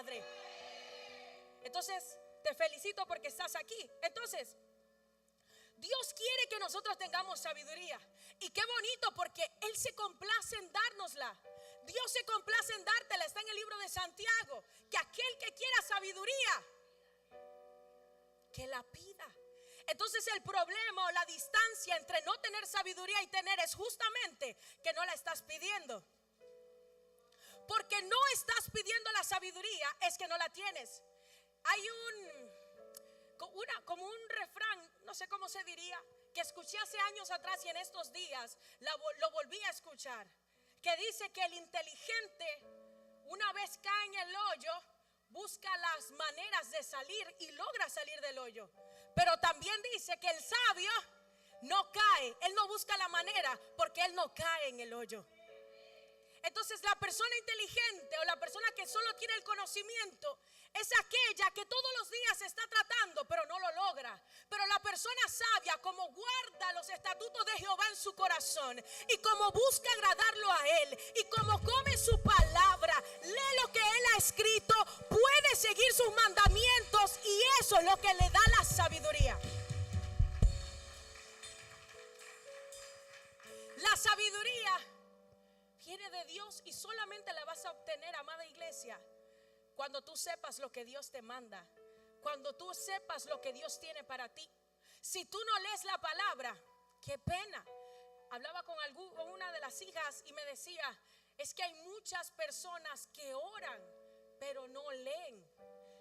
Padre. Entonces, te felicito porque estás aquí. Entonces, Dios quiere que nosotros tengamos sabiduría. Y qué bonito, porque Él se complace en dárnosla. Dios se complace en dártela. Está en el libro de Santiago, que aquel que quiera sabiduría, que la pida. Entonces el problema o la distancia entre no tener sabiduría y tener es justamente que no la estás pidiendo. Porque no estás pidiendo la sabiduría, es que no la tienes. Hay como un refrán, no sé cómo se diría, que escuché hace años atrás y en estos días lo volví a escuchar, que dice que el inteligente, una vez cae en el hoyo, busca las maneras de salir y logra salir del hoyo. Pero también dice que el sabio no cae, él no busca la manera porque él no cae en el hoyo. Entonces la persona inteligente o la persona que solo tiene el conocimiento es aquella que todos los días está tratando pero no lo logra. Pero la persona sabia, como guarda los estatutos de Jehová en su corazón y como busca agradarlo a él y como come su palabra, lee lo que él ha escrito, puede seguir sus mandamientos, y eso es lo que le da la sabiduría. La sabiduría viene de Dios y solamente la vas a obtener, amada iglesia, cuando tú sepas lo que Dios te manda, cuando tú sepas lo que Dios tiene para ti. Si tú no lees la palabra, qué pena. Hablaba con una de las hijas y me decía, es que hay muchas personas que oran pero no leen.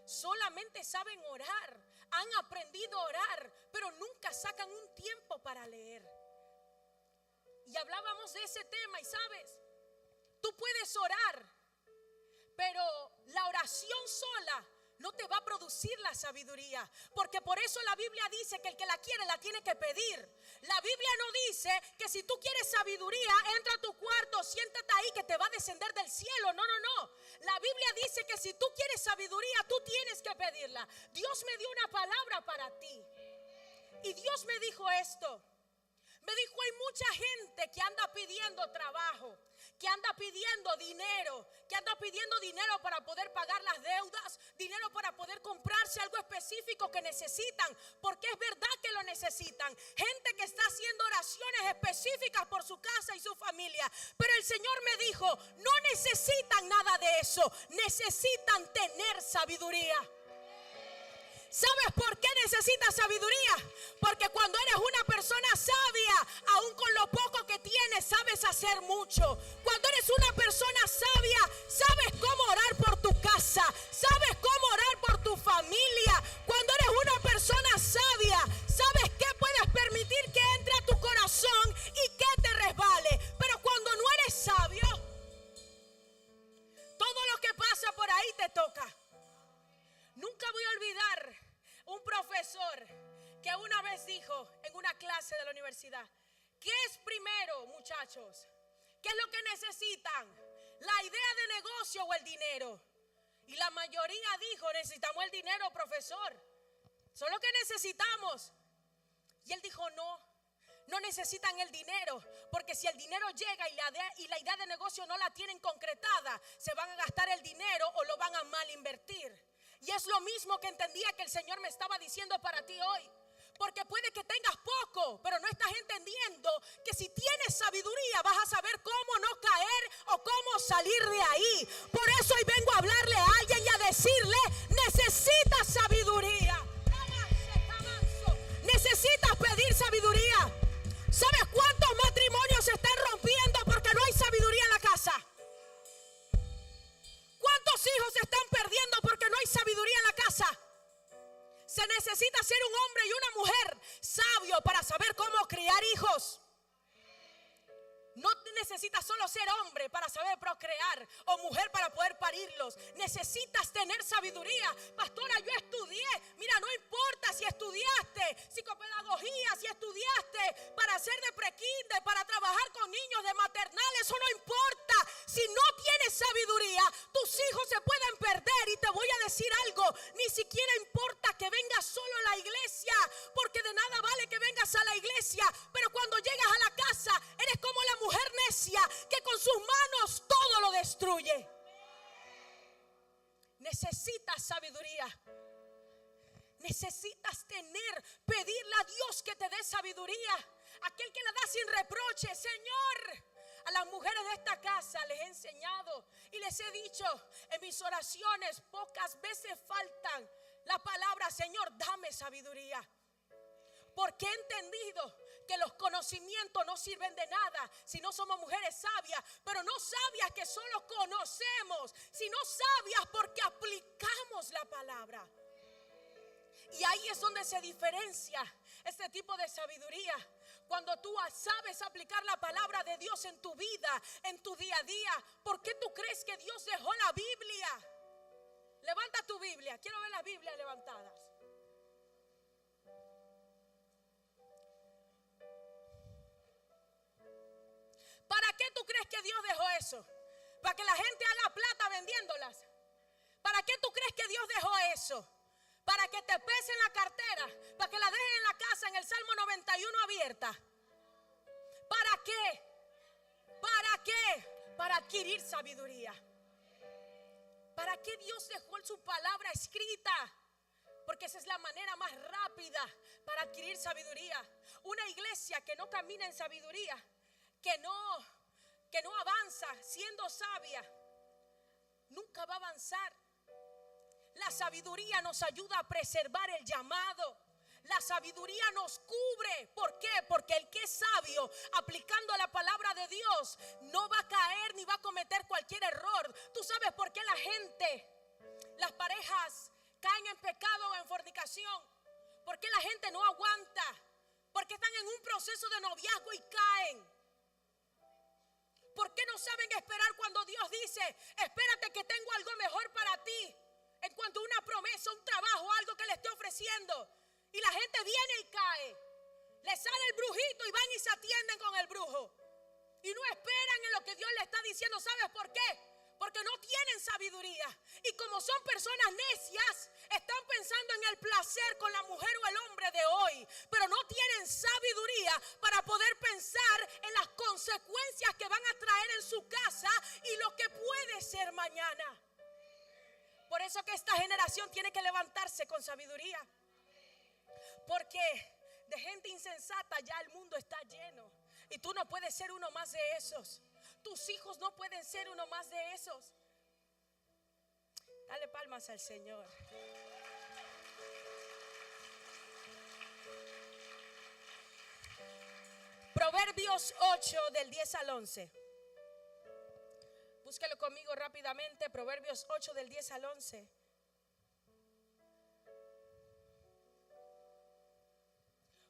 Solamente saben orar, han aprendido a orar, pero nunca sacan un tiempo para leer. Y hablábamos de ese tema, y sabes, tú puedes orar, pero la oración sola no te va a producir la sabiduría, porque por eso la Biblia dice que el que la quiere la tiene que pedir. La Biblia no dice que si tú quieres sabiduría, entra a tu cuarto, siéntate ahí que te va a descender del cielo. No, no, no. La Biblia dice que si tú quieres sabiduría, tú tienes que pedirla. Dios me dio una palabra para ti, y Dios me dijo esto. Me dijo, hay mucha gente que anda pidiendo trabajo, que anda pidiendo dinero, para poder pagar las deudas, dinero para poder comprarse algo específico que necesitan, porque es verdad que lo necesitan. Gente que está haciendo oraciones específicas por su casa y su familia, pero el Señor me dijo, no necesitan nada de eso, necesitan tener sabiduría. ¿Sabes por qué necesitas sabiduría? Porque cuando eres una persona sabia, aún con lo poco que tienes, sabes hacer mucho. Cuando eres una persona sabia, sabes cómo orar por tu casa, sabes cómo orar por tu familia. Cuando eres una persona sabia, sabes qué puedes permitir que entre a tu corazón y que te resbale. Pero cuando no eres sabio, todo lo que pasa por ahí te toca. Nunca voy a olvidar un profesor que una vez dijo en una clase de la universidad, ¿qué es primero, muchachos? ¿Qué es lo que necesitan? ¿La idea de negocio o el dinero? Y la mayoría dijo, necesitamos el dinero, profesor. Eso es lo que necesitamos. Y él dijo, no necesitan el dinero, porque si el dinero llega y la idea de negocio no la tienen concretada, se van a gastar el dinero o lo van a mal invertir. Y es lo mismo que entendía que el Señor me estaba diciendo para ti hoy. Porque puede que tengas poco, pero no estás entendiendo que si tienes sabiduría vas a saber cómo no caer o cómo salir de ahí. Por eso hoy vengo a hablarle a alguien y a decirle, necesitas sabiduría. Necesitas pedir sabiduría. ¿Sabes cuántos matrimonios se están rompiendo porque no hay sabiduría en la casa? ¿Cuántos hijos se están perdiendo porque no hay sabiduría en la casa? Se necesita ser un hombre y una mujer sabio para saber cómo criar hijos. No necesitas solo ser hombre para saber procrear o mujer para poder parirlos. Necesitas tener sabiduría. Pastora, yo estudié. Mira, no importa si estudiaste psicopedagogía, si estudiaste para hacer de prekinder, para trabajar con niños de maternal, eso no importa. Si no tienes sabiduría, tus hijos se pueden perder. Y te voy a decir algo, ni siquiera importa que vengas solo a la iglesia, porque de nada vale que vengas a la iglesia, pero cuando llegas a la casa, eres como la mujer necia que con sus manos todo lo destruye. necesitas sabiduría. Necesitas pedirle a Dios que te dé sabiduría. Aquel que la da sin reproche. Señor, a las mujeres de esta casa les he enseñado y les he dicho en mis oraciones, pocas veces faltan la palabra: Señor, dame sabiduría. Porque he entendido que los conocimientos no sirven de nada si no somos mujeres sabias, pero no sabias que solo conocemos, sino sabias porque aplicamos la palabra. Y ahí es donde se diferencia este tipo de sabiduría. Cuando tú sabes aplicar la palabra de Dios en tu vida, en tu día a día. ¿Por qué tú crees que Dios dejó la Biblia? Levanta tu Biblia. Quiero ver las Biblias levantadas. ¿Para qué tú crees que Dios dejó eso? ¿Para que la gente haga plata vendiéndolas? ¿Para qué tú crees que Dios dejó eso? Para que te pesen la cartera, para que la dejen en la casa en el Salmo 91 abierta. ¿Para qué? ¿Para qué? Para adquirir sabiduría. ¿Para qué Dios dejó su palabra escrita? Porque esa es la manera más rápida para adquirir sabiduría. Una iglesia que no camina en sabiduría, que no avanza siendo sabia, nunca va a avanzar. La sabiduría nos ayuda a preservar el llamado. La sabiduría nos cubre. ¿Por qué? Porque el que es sabio, aplicando la palabra de Dios, no va a caer ni va a cometer cualquier error. ¿Tú sabes por qué la gente, las parejas, caen en pecado o en fornicación? ¿Por qué la gente no aguanta? Porque están en un proceso de noviazgo y caen. ¿Por qué no saben esperar cuando Dios dice: espérate que tengo algo mejor para ti? En cuanto a una promesa, un trabajo, algo que le esté ofreciendo. Y la gente viene y cae. Le sale el brujito y van y se atienden con el brujo. Y no esperan en lo que Dios le está diciendo. ¿Sabes por qué? Porque no tienen sabiduría. Y como son personas necias, están pensando en el placer con la mujer o el hombre de hoy. Pero no tienen sabiduría para poder pensar en las consecuencias que van a traer en su casa y lo que puede ser mañana. Por eso que esta generación tiene que levantarse con sabiduría. Porque de gente insensata ya el mundo está lleno. Y tú no puedes ser uno más de esos. Tus hijos no pueden ser uno más de esos. Dale palmas al Señor. Proverbios 8 del 10 al 11. Búsquelo conmigo rápidamente. Proverbios 8 del 10 al 11.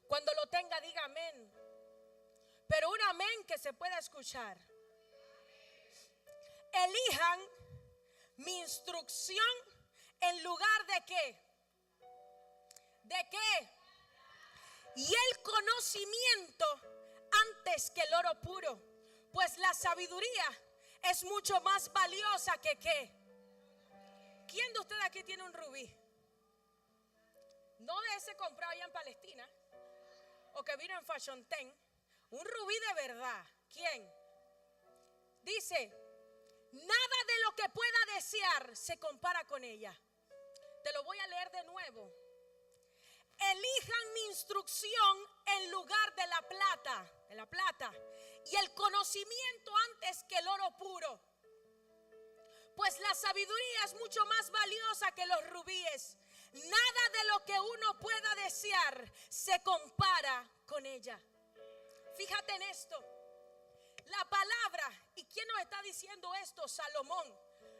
Cuando lo tenga, diga amén. Pero un amén que se pueda escuchar. Elijan mi instrucción en lugar de ¿qué? ¿De qué? Y el conocimiento antes que el oro puro. Pues la sabiduría es mucho más valiosa que ¿qué? ¿Quién de ustedes aquí tiene un rubí? No de ese comprado allá en Palestina o que vino en Fashion Ten. Un rubí de verdad. ¿Quién? Dice: nada de lo que pueda desear se compara con ella. Te lo voy a leer de nuevo. Elijan mi instrucción en lugar de la plata, y el conocimiento antes que el oro puro. Pues la sabiduría es mucho más valiosa que los rubíes. Nada de lo que uno pueda desear se compara con ella. Fíjate en esto. La palabra, ¿y quién nos está diciendo esto? Salomón.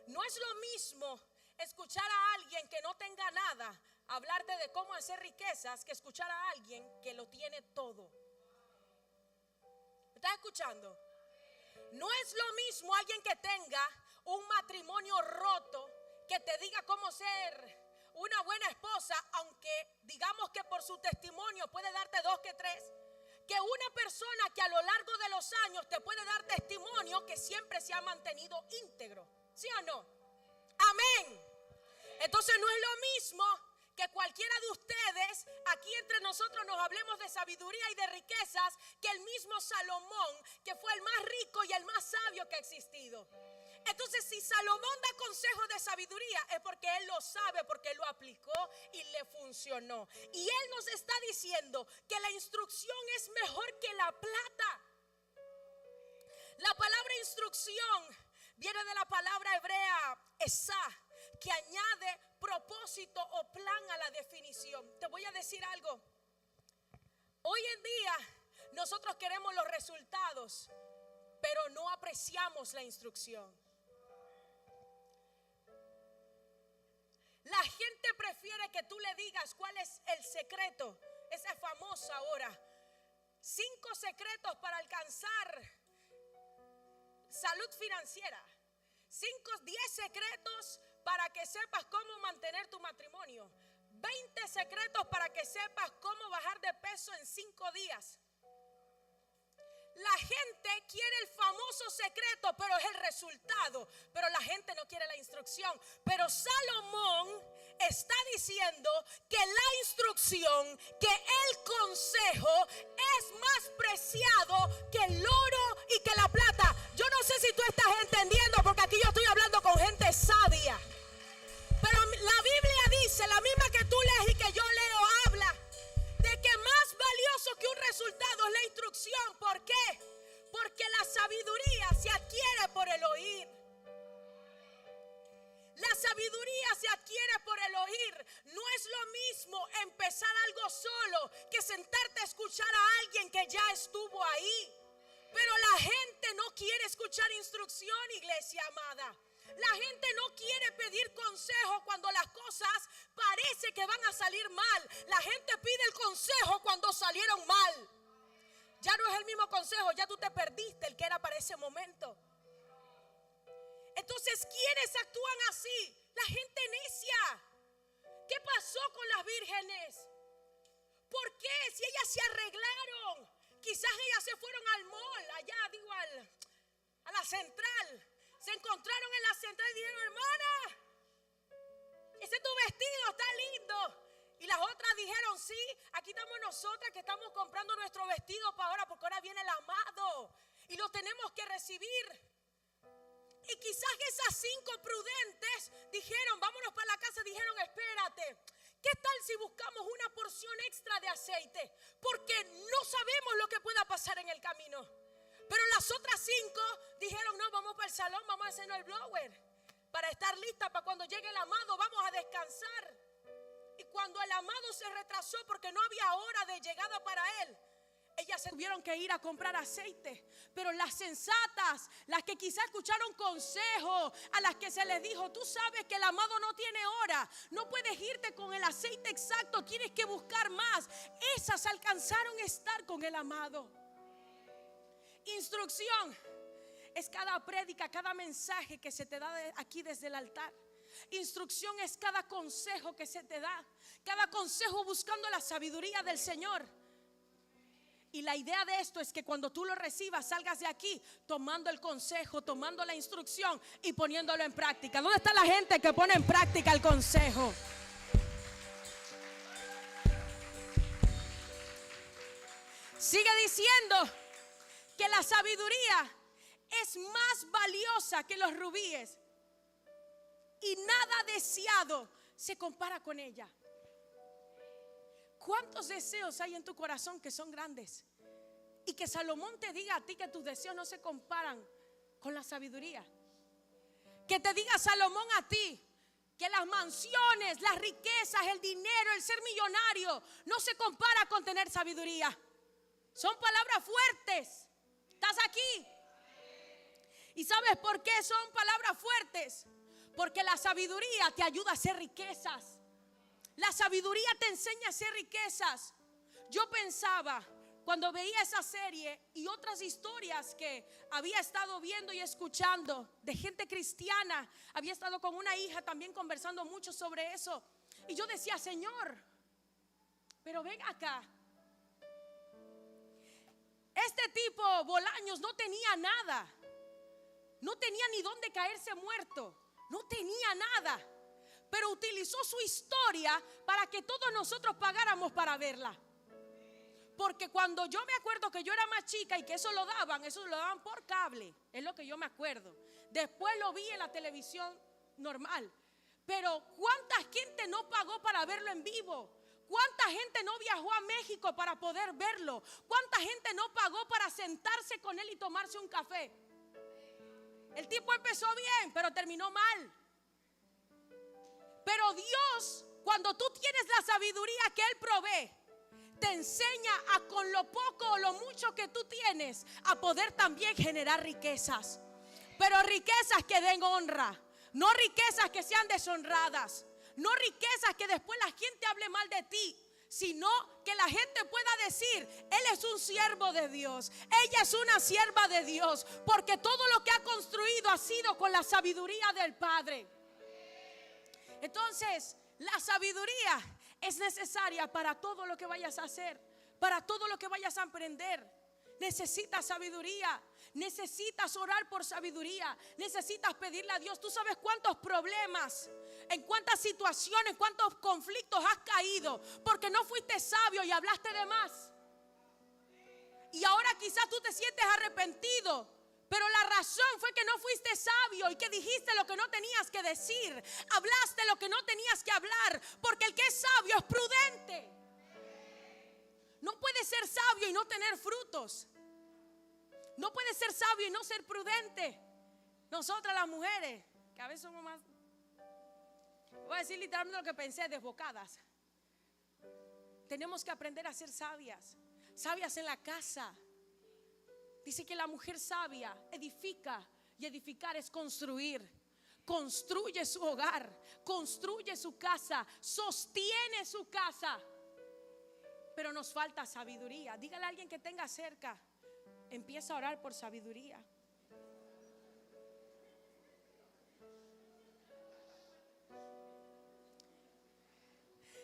No es lo mismo escuchar a alguien que no tenga nada hablarte de cómo hacer riquezas que escuchar a alguien que lo tiene todo. ¿Me estás escuchando? No es lo mismo alguien que tenga un matrimonio roto que te diga cómo ser una buena esposa, aunque digamos que por su testimonio puede darte 2 que 3, que una persona que a lo largo de los años te puede dar testimonio que siempre se ha mantenido íntegro. ¿Sí o no? Amén. Entonces no es lo mismo que cualquiera de ustedes aquí entre nosotros nos hablemos de sabiduría y de riquezas que el mismo Salomón, que fue el más rico y el más sabio que ha existido. Entonces, si Salomón da consejos de sabiduría, es porque él lo sabe, porque él lo aplicó y le funcionó. Y él nos está diciendo que la instrucción es mejor que la plata. La palabra instrucción viene de la palabra hebrea esá, que añade propósito o plan a la definición. Te voy a decir algo. Hoy en día nosotros queremos los resultados, pero no apreciamos la instrucción. La gente prefiere que tú le digas cuál es el secreto. Esa es famosa ahora. 5 secretos para alcanzar salud financiera. 10 secretos para que sepas cómo mantener tu matrimonio. 20 secretos para que sepas cómo bajar de peso en 5 días. La gente quiere el famoso secreto, pero es el resultado. Pero la gente no quiere la instrucción. Pero Salomón está diciendo que la instrucción, que el consejo es más preciado que el oro y que la plata. Yo no sé si tú estás entendiendo, porque aquí yo estoy hablando con gente sabia. Pero la Biblia dice, la misma que tú lees y que yo leo, habla de que más valioso que un resultado es la instrucción. ¿Por qué? Porque la sabiduría se adquiere por el oír. La sabiduría se adquiere por el oír. No es lo mismo empezar algo solo que sentarte a escuchar a alguien que ya estuvo ahí. Pero la gente no quiere escuchar instrucción, iglesia amada. La gente no quiere pedir consejo cuando las cosas parece que van a salir mal. La gente pide el consejo cuando salieron mal. Ya no es el mismo consejo, ya tú te perdiste el que era para ese momento. Entonces, ¿quiénes actúan así? La gente necia. ¿Qué pasó con las vírgenes? ¿Por qué? Si ellas se arreglaron. Quizás ellas se fueron al mall, allá digo a la central. Se encontraron en la central y dijeron, hermana, ese es tu vestido, está lindo. Y las otras dijeron, sí, aquí estamos nosotras que estamos comprando nuestro vestido para ahora, porque ahora viene el amado y lo tenemos que recibir. Y quizás esas 5 prudentes dijeron, vámonos para la casa, dijeron, espérate, ¿qué tal si buscamos una porción extra de aceite? Porque no sabemos lo que pueda pasar en el camino. Pero las otras 5 dijeron, no, vamos para el salón, vamos a hacernos el blower para estar lista para cuando llegue el amado, vamos a descansar. Y cuando el amado se retrasó porque no había hora de llegada para él, ellas se tuvieron que ir a comprar aceite. Pero las sensatas, las que quizás escucharon consejo, a las que se les dijo, tú sabes que el amado no tiene hora, no puedes irte con el aceite exacto, tienes que buscar más. Esas alcanzaron a estar con el amado. Instrucción es cada prédica, cada mensaje que se te da aquí desde el altar. Instrucción es cada consejo que se te da, cada consejo buscando la sabiduría del Señor. Y la idea de esto es que cuando tú lo recibas, salgas de aquí tomando el consejo, tomando la instrucción y poniéndolo en práctica. ¿Dónde está la gente que pone en práctica el consejo? Sigue diciendo que la sabiduría es más valiosa que los rubíes y nada deseado se compara con ella. ¿Cuántos deseos hay en tu corazón que son grandes? Y que Salomón te diga a ti que tus deseos no se comparan con la sabiduría. Que te diga Salomón a ti que las mansiones, las riquezas, el dinero, el ser millonario no se compara con tener sabiduría. Son palabras fuertes. ¿Estás aquí? ¿Y sabes por qué son palabras fuertes? Porque la sabiduría te ayuda a hacer riquezas. La sabiduría te enseña a hacer riquezas. Yo pensaba, cuando veía esa serie y otras historias que había estado viendo y escuchando de gente cristiana, había estado con una hija también conversando mucho sobre eso. Y yo decía, Señor, pero ven acá. Este tipo, Bolaños, no tenía nada. No tenía ni dónde caerse muerto. No tenía nada. Pero utilizó su historia para que todos nosotros pagáramos para verla. Porque cuando yo me acuerdo que yo era más chica y que eso lo daban por cable. Es lo que yo me acuerdo. Después lo vi en la televisión normal. Pero ¿cuánta gente no pagó para verlo en vivo? ¿Cuánta gente no viajó a México para poder verlo? ¿Cuánta gente no pagó para sentarse con él y tomarse un café? El tipo empezó bien, pero terminó mal. Pero Dios, cuando tú tienes la sabiduría que Él provee, te enseña a con lo poco o lo mucho que tú tienes, a poder también generar riquezas. Pero riquezas que den honra, no riquezas que sean deshonradas, no riquezas que después la gente hable mal de ti, sino que la gente pueda decir: él es un siervo de Dios, ella es una sierva de Dios, porque todo lo que ha construido ha sido con la sabiduría del Padre. Entonces, la sabiduría es necesaria para todo lo que vayas a hacer, para todo lo que vayas a emprender. Necesitas sabiduría, necesitas orar por sabiduría, necesitas pedirle a Dios. Tú sabes cuántos problemas, en cuántas situaciones, cuántos conflictos has caído porque no fuiste sabio y hablaste de más. Y ahora quizás tú te sientes arrepentido, pero la razón fue que no fuiste sabio y que dijiste lo que no tenías que decir, hablaste lo que no tenías que hablar, porque el que es sabio es prudente. No puede ser sabio y no tener frutos. No puede ser sabio y no ser prudente. Nosotras las mujeres, que a veces somos más, voy a decir literalmente lo que pensé, desbocadas. Tenemos que aprender a ser sabias. Sabias en la casa. Dice que la mujer sabia edifica, y edificar es construir. Construye su hogar, construye su casa, sostiene su casa. Pero nos falta sabiduría. Dígale a alguien que tenga cerca: empieza a orar por sabiduría.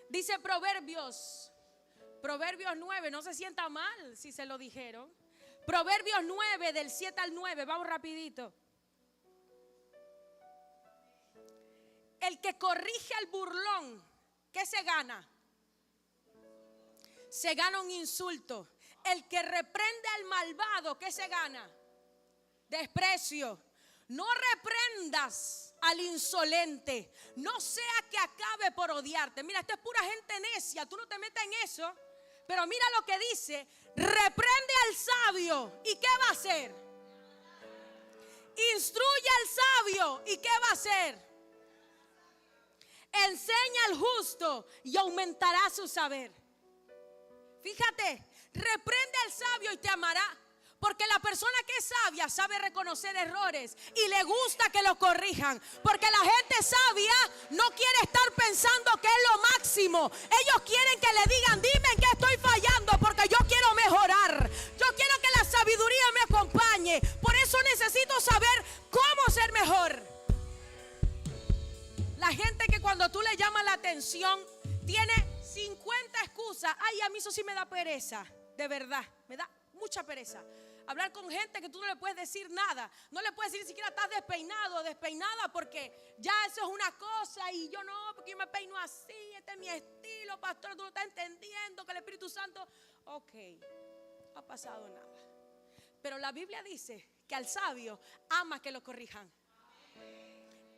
Dice Proverbios 9, no se sienta mal si se lo dijeron. Proverbios 9 del 7 al 9, vamos rapidito. El que corrige al burlón, ¿qué se gana? Se gana un insulto. El que reprende al malvado, ¿qué se gana? Desprecio. No reprendas al insolente, no sea que acabe por odiarte. Mira, esta es pura gente necia, tú no te metas en eso. Pero mira lo que dice: reprende al sabio, ¿y qué va a hacer? Instruye al sabio, ¿y qué va a hacer? Enseña al justo y aumentará su saber. Fíjate, reprende al sabio y te amará. Porque la persona que es sabia sabe reconocer errores y le gusta que lo corrijan. Porque la gente sabia no quiere estar pensando que es lo máximo. Ellos quieren que le digan: dime en qué estoy fallando, porque yo quiero mejorar. Yo quiero que la sabiduría me acompañe. Por eso necesito saber cómo ser mejor. La gente que cuando tú le llamas la atención tiene 50 excusas. Ay, a mí eso sí me da pereza. De verdad, me da mucha pereza. Hablar con gente que tú no le puedes decir nada. No le puedes decir ni siquiera estás despeinado o despeinada, porque ya eso es una cosa y yo no, porque yo me peino así, este es mi estilo, pastor, tú no estás entendiendo que el Espíritu Santo. Ok, no ha pasado nada. Pero la Biblia dice que al sabio ama que lo corrijan.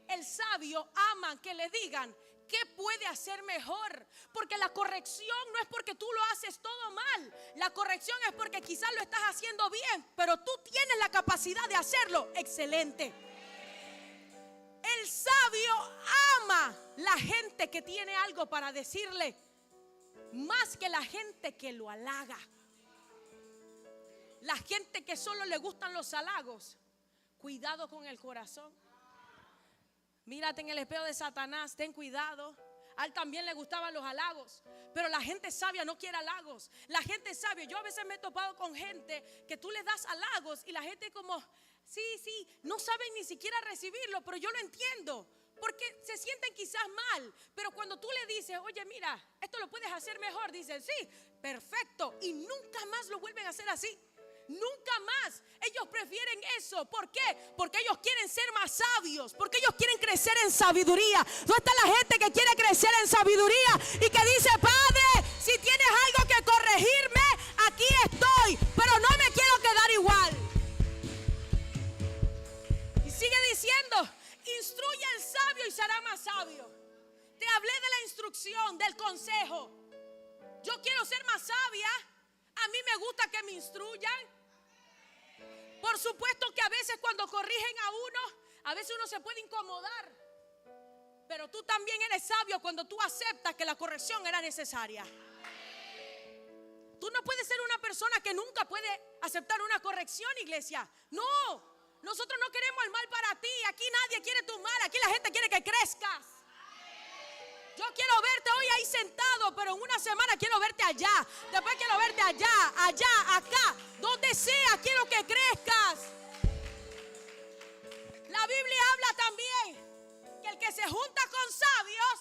El sabio ama que le digan qué puede hacer mejor. Porque la corrección no es porque tú lo haces todo mal. La corrección es porque quizás lo estás haciendo bien, pero tú tienes la capacidad de hacerlo excelente. El sabio ama la gente que tiene algo para decirle, más que la gente que lo halaga. La gente que solo le gustan los halagos, cuidado con el corazón. Mírate en el espejo de Satanás, ten cuidado. A él también le gustaban los halagos, pero la gente sabia no quiere halagos. La gente sabia, yo a veces me he topado con gente que tú le das halagos y la gente como, sí, no saben ni siquiera recibirlo, pero yo lo entiendo. Porque se sienten quizás mal, pero cuando tú le dices, oye, mira, esto lo puedes hacer mejor, dicen, sí, perfecto, y nunca más lo vuelven a hacer así. Nunca más. Ellos prefieren eso. ¿Por qué? Porque ellos quieren ser más sabios, porque ellos quieren crecer en sabiduría. ¿Dónde está la gente que quiere crecer en sabiduría y que dice, Padre, si tienes algo que corregirme, aquí estoy, pero no me quiero quedar igual? Y sigue diciendo instrucción, del consejo. Yo quiero ser más sabia. A mí me gusta que me instruyan. Por supuesto que a veces cuando corrigen a uno, a veces uno se puede incomodar. Pero tú también eres sabio cuando tú aceptas que la corrección era necesaria. Tú no puedes ser una persona que nunca puede aceptar una corrección, iglesia. No, nosotros no queremos el mal para ti. Aquí nadie quiere tu mal. Aquí la gente quiere que crezcas. Yo quiero verte hoy ahí sentado, pero en una semana quiero verte allá. Después quiero verte allá, allá, acá. Donde sea, quiero que crezcas. La Biblia habla también que el que se junta con sabios,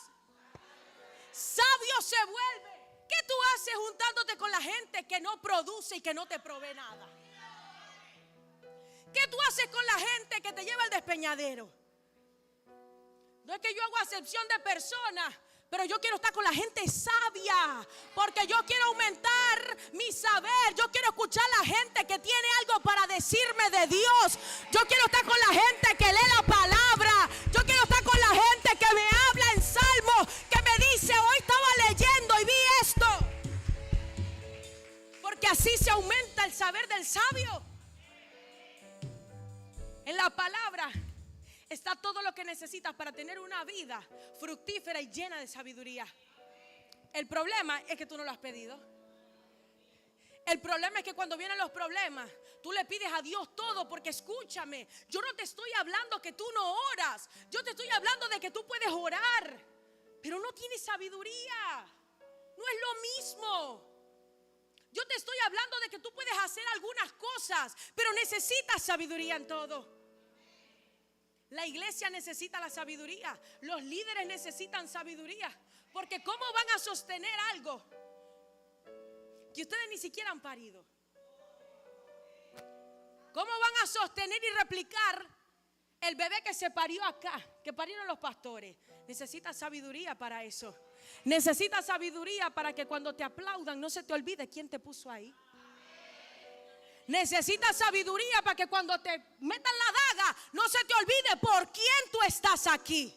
sabio se vuelve. ¿Qué tú haces juntándote con la gente que no produce y que no te provee nada? ¿Qué tú haces con la gente que te lleva al despeñadero? No es que yo hago acepción de personas, pero yo quiero estar con la gente sabia, porque yo quiero aumentar mi saber. Yo quiero escuchar a la gente que tiene algo para decirme de Dios. Yo quiero estar con la gente que lee la palabra. Yo quiero estar con la gente que me habla en salmos, que me dice: hoy estaba leyendo y vi esto. Porque así se aumenta el saber del sabio. En la palabra está todo lo que necesitas para tener una vida fructífera y llena de sabiduría. El problema es que tú no lo has pedido. El problema es que cuando vienen los problemas, tú le pides a Dios todo, porque escúchame, yo no te estoy hablando que tú no oras. Yo te estoy hablando de que tú puedes orar, pero no tienes sabiduría. No es lo mismo. Yo te estoy hablando de que tú puedes hacer algunas cosas, pero necesitas sabiduría en todo. La iglesia necesita la sabiduría. Los líderes necesitan sabiduría. Porque ¿cómo van a sostener algo que ustedes ni siquiera han parido? ¿Cómo van a sostener y replicar el bebé que se parió acá, que parieron los pastores? Necesitas sabiduría para eso. Necesitas sabiduría para que cuando te aplaudan no se te olvide quién te puso ahí. Necesitas sabiduría para que cuando te metan la daga no se te olvide por quién tú estás aquí.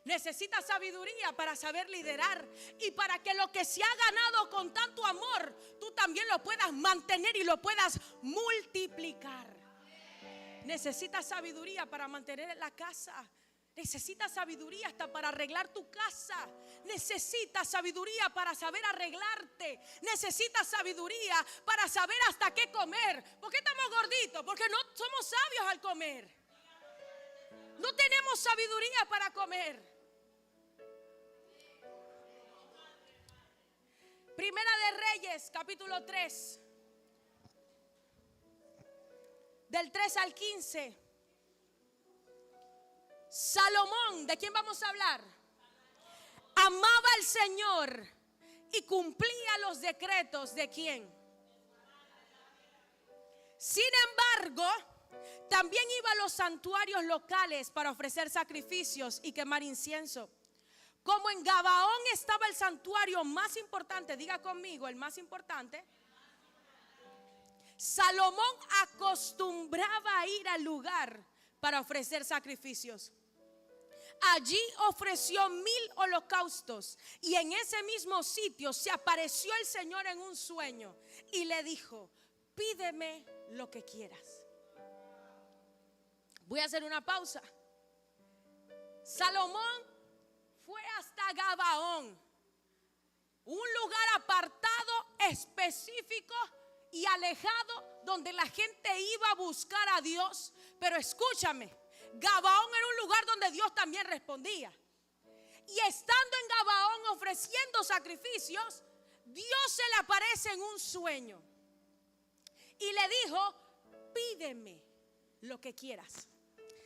Necesitas sabiduría para saber liderar y para que lo que se ha ganado con tanto amor tú también lo puedas mantener y lo puedas multiplicar. Necesitas sabiduría para mantener la casa. Necesitas sabiduría hasta para arreglar tu casa. Necesitas sabiduría para saber arreglarte. Necesitas sabiduría para saber hasta qué comer. ¿Por qué estamos gorditos? Porque no somos sabios al comer. No tenemos sabiduría para comer. Primera de Reyes, capítulo 3. Del 3 al 15. Salomón, ¿de quién vamos a hablar? Amaba al Señor y cumplía los decretos de quién. Sin embargo, también iba a los santuarios locales para ofrecer sacrificios y quemar incienso. Como en Gabaón estaba el santuario más importante, diga conmigo, el más importante. Salomón acostumbraba a ir al lugar para ofrecer sacrificios. Allí ofreció 1000 holocaustos y en ese mismo sitio se apareció el Señor en un sueño y le dijo: pídeme lo que quieras. Voy a hacer una pausa. Salomón fue hasta Gabaón, un lugar apartado, específico y alejado, donde la gente iba a buscar a Dios. Pero escúchame, Gabaón era un lugar donde Dios también respondía. Y estando en Gabaón ofreciendo sacrificios, Dios se le aparece en un sueño y le dijo: pídeme lo que quieras.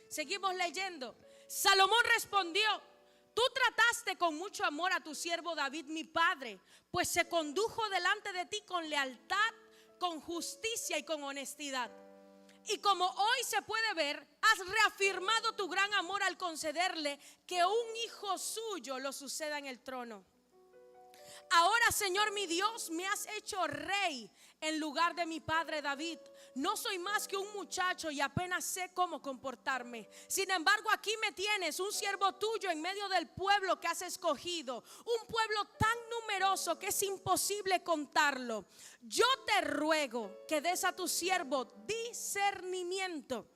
Seguimos leyendo. Salomón respondió: tú trataste con mucho amor a tu siervo David mi padre, pues se condujo delante de ti con lealtad, con justicia y con honestidad. Y como hoy se puede ver, has reafirmado tu gran amor al concederle que un hijo suyo lo suceda en el trono. Ahora, Señor mi Dios, me has hecho rey en lugar de mi padre David. No soy más que un muchacho y apenas sé cómo comportarme. Sin embargo, aquí me tienes, un siervo tuyo en medio del pueblo que has escogido, un pueblo tan numeroso que es imposible contarlo. Yo te ruego que des a tu siervo discernimiento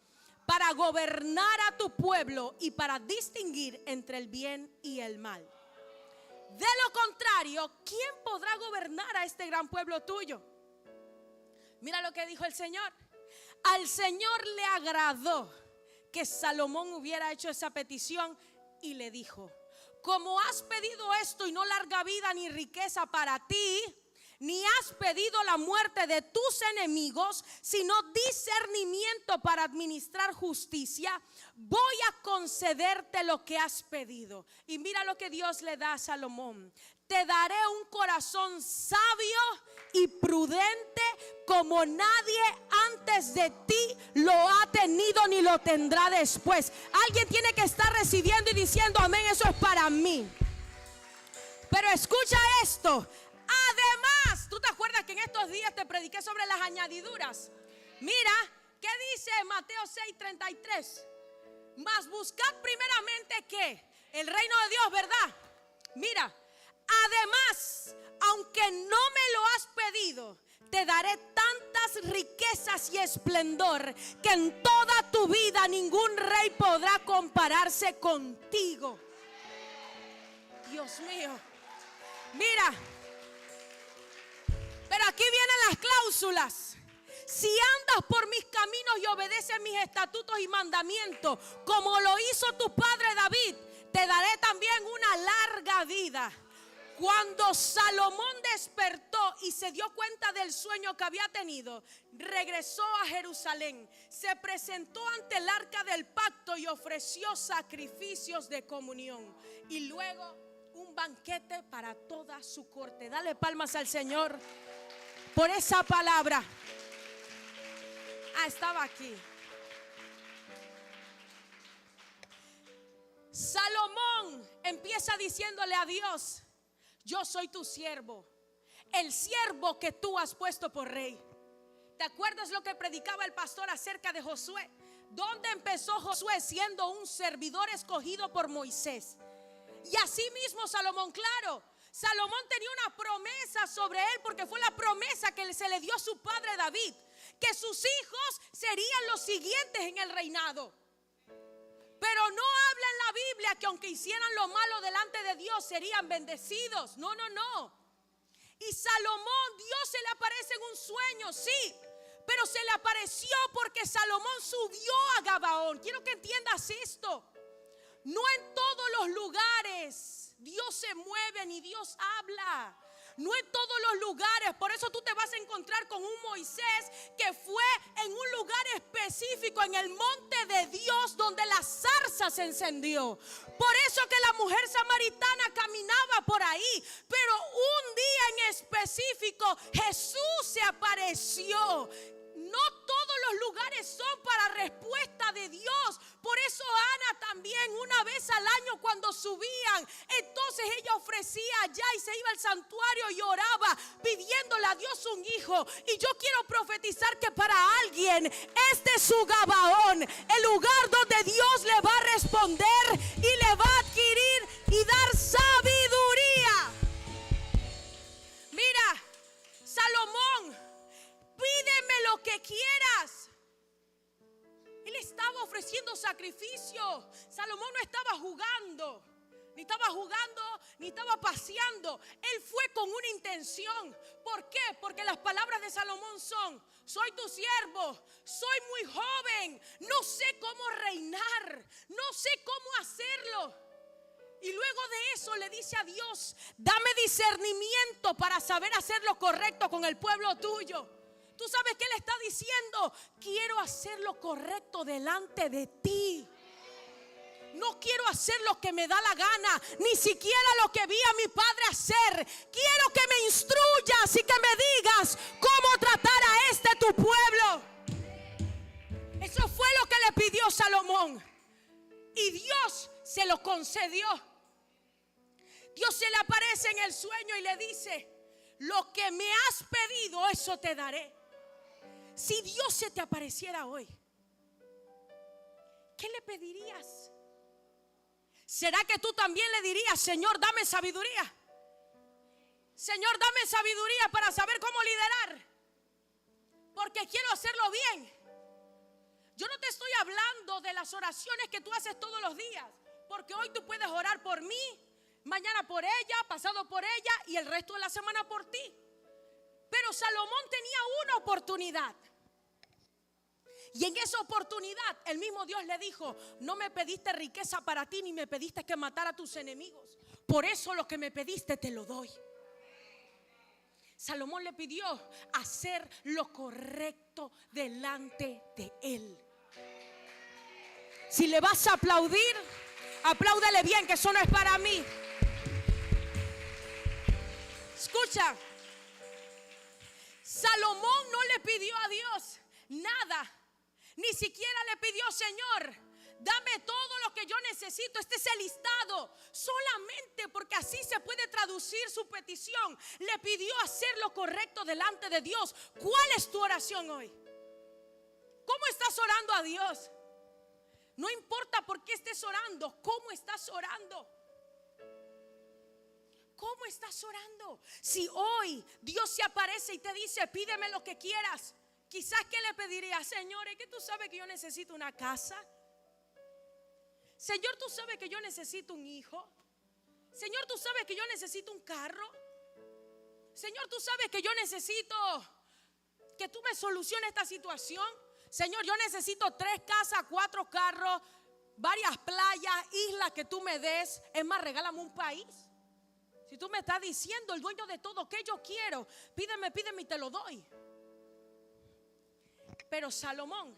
para gobernar a tu pueblo y para distinguir entre el bien y el mal. De lo contrario, ¿quién podrá gobernar a este gran pueblo tuyo? Mira lo que dijo el Señor. Al Señor le agradó que Salomón hubiera hecho esa petición y le dijo: como has pedido esto y no larga vida ni riqueza para ti, ni has pedido la muerte de tus enemigos, sino discernimiento para administrar justicia, voy a concederte lo que has pedido. Y mira lo que Dios le da a Salomón: te daré un corazón sabio y prudente como nadie antes de ti lo ha tenido ni lo tendrá después. Alguien tiene que estar recibiendo y diciendo amén, eso es para mí. Pero escucha esto. Además, ¿tú te acuerdas que en estos días te prediqué sobre las añadiduras? Mira, ¿qué dice Mateo 6:33? Mas buscad primeramente ¿qué? El reino de Dios, ¿verdad? Mira, además, aunque no me lo has pedido, te daré tantas riquezas y esplendor que en toda tu vida ningún rey podrá compararse contigo. Dios mío. Mira, pero aquí vienen las cláusulas. Si andas por mis caminos y obedeces mis estatutos y mandamientos, como lo hizo tu padre David, te daré también una larga vida. Cuando Salomón despertó y se dio cuenta del sueño que había tenido, regresó a Jerusalén, se presentó ante el arca del pacto y ofreció sacrificios de comunión. Y luego un banquete para toda su corte. Dale palmas al Señor por esa palabra. Estaba aquí. Salomón empieza diciéndole a Dios: yo soy tu siervo, el siervo que tú has puesto por rey. ¿Te acuerdas lo que predicaba el pastor acerca de Josué? ¿Dónde empezó Josué? Siendo un servidor escogido por Moisés. Y así mismo Salomón, claro, Salomón tenía una promesa sobre él, porque fue la promesa que se le dio a su padre David, que sus hijos serían los siguientes en el reinado. Pero no habla en la Biblia que aunque hicieran lo malo delante de Dios serían bendecidos. No, no, no. Y Salomón, Dios se le aparece en un sueño, sí, pero se le apareció porque Salomón subió a Gabaón. Quiero que entiendas esto. No en todos los lugares Dios se mueve ni Dios habla. No en todos los lugares. Por eso tú te vas a encontrar con un Moisés que fue en un lugar específico, en el monte de Dios, donde la zarza se encendió. Por eso que la mujer samaritana caminaba por ahí. Pero un día en específico Jesús se apareció. No todos los lugares son para respuesta de Dios. Por eso Ana también, una vez al año cuando subían, entonces ella ofrecía allá y se iba al santuario y oraba pidiéndole a Dios un hijo. Y yo quiero profetizar que para alguien este es su Gabaón, el lugar donde Dios le va a responder y le va a adquirir y dar sabiduría. Mira, Salomón, pídeme lo que quieras. Él estaba ofreciendo sacrificio. Salomón no estaba jugando, ni estaba paseando. Él fue con una intención. ¿Por qué? Porque las palabras de Salomón son: soy tu siervo, soy muy joven, no sé cómo reinar, no sé cómo hacerlo. Y luego de eso le dice a Dios: dame discernimiento para saber hacer lo correcto con el pueblo tuyo. Tú sabes que él está diciendo: quiero hacer lo correcto delante de ti. No quiero hacer lo que me da la gana, ni siquiera lo que vi a mi padre hacer. Quiero que me instruyas y que me digas cómo tratar a este tu pueblo. Eso fue lo que le pidió Salomón. Y Dios se lo concedió. Dios se le aparece en el sueño y le dice: lo que me has pedido, eso te daré. Si Dios se te apareciera hoy, ¿qué le pedirías? ¿Será que tú también le dirías: Señor, dame sabiduría? Señor, dame sabiduría para saber cómo liderar, porque quiero hacerlo bien. Yo no te estoy hablando de las oraciones que tú haces todos los días, porque hoy tú puedes orar por mí, mañana por ella, pasado por ella y el resto de la semana por ti. Pero Salomón tenía una oportunidad, y en esa oportunidad el mismo Dios le dijo: no me pediste riqueza para ti, ni me pediste que matara a tus enemigos. Por eso lo que me pediste te lo doy. Salomón le pidió hacer lo correcto delante de él. Si le vas a aplaudir, apláudele bien, que eso no es para mí. Escucha, Salomón no le pidió a Dios nada, ni siquiera le pidió: Señor, dame todo lo que yo necesito. Este es el listado. Solamente porque así se puede traducir su petición, le pidió hacer lo correcto delante de Dios. ¿Cuál es tu oración hoy? ¿Cómo estás orando a Dios? No importa por qué estés orando, ¿cómo estás orando? ¿Cómo estás orando? Si hoy Dios se aparece y te dice: pídeme lo que quieras, quizás ¿qué le pedirías? Señor, es que tú sabes que yo necesito una casa. Señor, tú sabes que yo necesito un hijo. Señor, tú sabes que yo necesito un carro. Señor, tú sabes que yo necesito que tú me soluciones esta situación. Señor, yo necesito 3 casas, 4 carros, varias playas, islas que tú me des. Es más, regálame un país. Si tú me estás diciendo, el dueño de todo, que yo quiero, pídeme, pídeme y te lo doy. Pero Salomón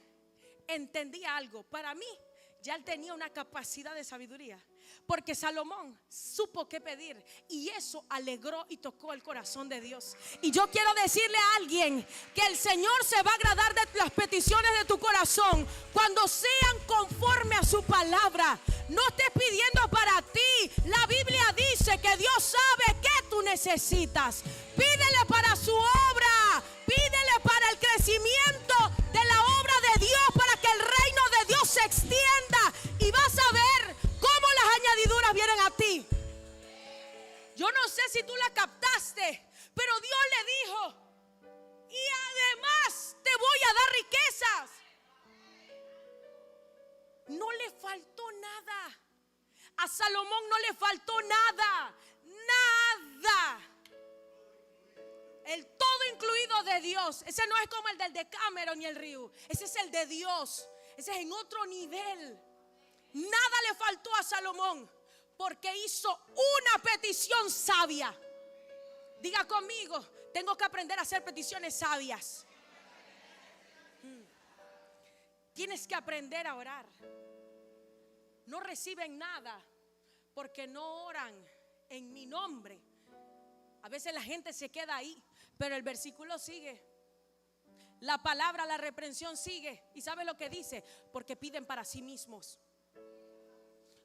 entendía algo. Para mí, ya él tenía una capacidad de sabiduría, porque Salomón supo qué pedir, y eso alegró y tocó el corazón de Dios. Y yo quiero decirle a alguien que el Señor se va a agradar de las peticiones de tu corazón cuando sean conforme a su palabra. No estés pidiendo para ti. La Biblia dice que Dios sabe qué tú necesitas. Pídele para su obra, pídele para el crecimiento de la obra de Dios, para que el reino de Dios se extienda, y vas a ver cómo las añadiduras vienen a ti. Yo no sé si tú la captaste, pero Dios le dijo: y además te voy a dar riquezas. No le faltó nada. A Salomón no le faltó nada. Nada. El todo incluido de Dios. Ese no es como el del Decameron ni el río. Ese es el de Dios. Ese es en otro nivel. Nada le faltó a Salomón, porque hizo una petición sabia. Diga conmigo: tengo que aprender a hacer peticiones sabias. Tienes que aprender a orar. No reciben nada porque no oran en mi nombre. A veces la gente se queda ahí, pero el versículo sigue. La palabra, la reprensión sigue. ¿Y sabe lo que dice? Porque piden para sí mismos.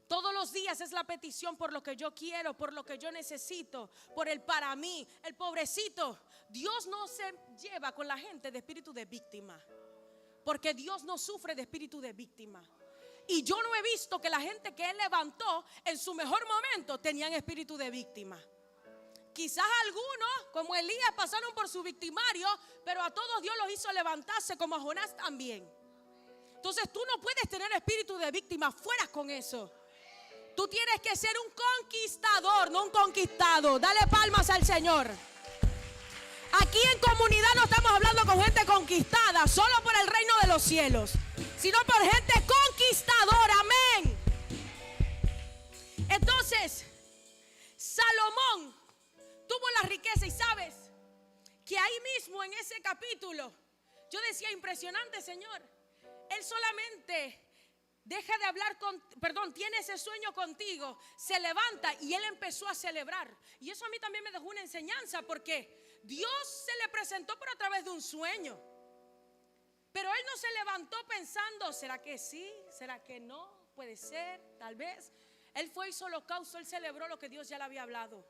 Todos los días es la petición por lo que yo quiero, por lo que yo necesito, por el para mí. El pobrecito, Dios no se lleva con la gente de espíritu de víctima, porque Dios no sufre de espíritu de víctima. Y yo no he visto que la gente que Él levantó en su mejor momento tenían espíritu de víctima. Quizás algunos, como Elías, pasaron por su victimario, pero a todos Dios los hizo levantarse, como a Jonás también. Entonces tú no puedes tener espíritu de víctima. Fuera con eso. Tú tienes que ser un conquistador, no un conquistado. Dale palmas al Señor. Aquí en comunidad no estamos hablando con gente conquistada solo por el reino de los cielos, sino por gente conquistadora. Amén. Entonces, Salomón tuvo la riqueza, y sabes que ahí mismo en ese capítulo yo decía: impresionante, Señor. Él solamente deja de hablar tiene ese sueño contigo, se levanta y él empezó a celebrar. Y eso a mí también me dejó una enseñanza, porque Dios se le presentó por a través de un sueño, pero él no se levantó pensando: ¿será que sí? ¿Será que no? Puede ser, tal vez. Él fue, hizo holocausto, él celebró lo que Dios ya le había hablado.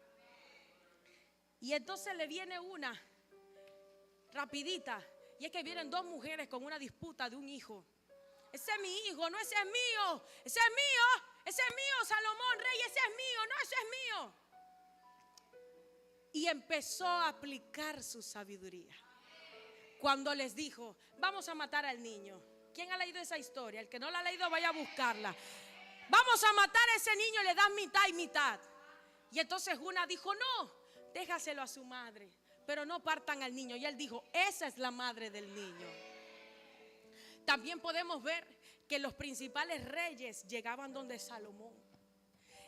Y entonces le viene una rapidita. Y es que vienen dos mujeres con una disputa de un hijo. Ese es mi hijo, no, ese es mío. Ese es mío, ese es mío, Salomón, rey, ese es mío, no, ese es mío. Y empezó a aplicar su sabiduría. Cuando les dijo, vamos a matar al niño. ¿Quién ha leído esa historia? El que no la ha leído, vaya a buscarla. Vamos a matar a ese niño, le dan mitad y mitad. Y entonces una dijo, no, déjaselo a su madre, pero no partan al niño. Y él dijo, esa es la madre del niño. También podemos ver que los principales reyes llegaban donde Salomón.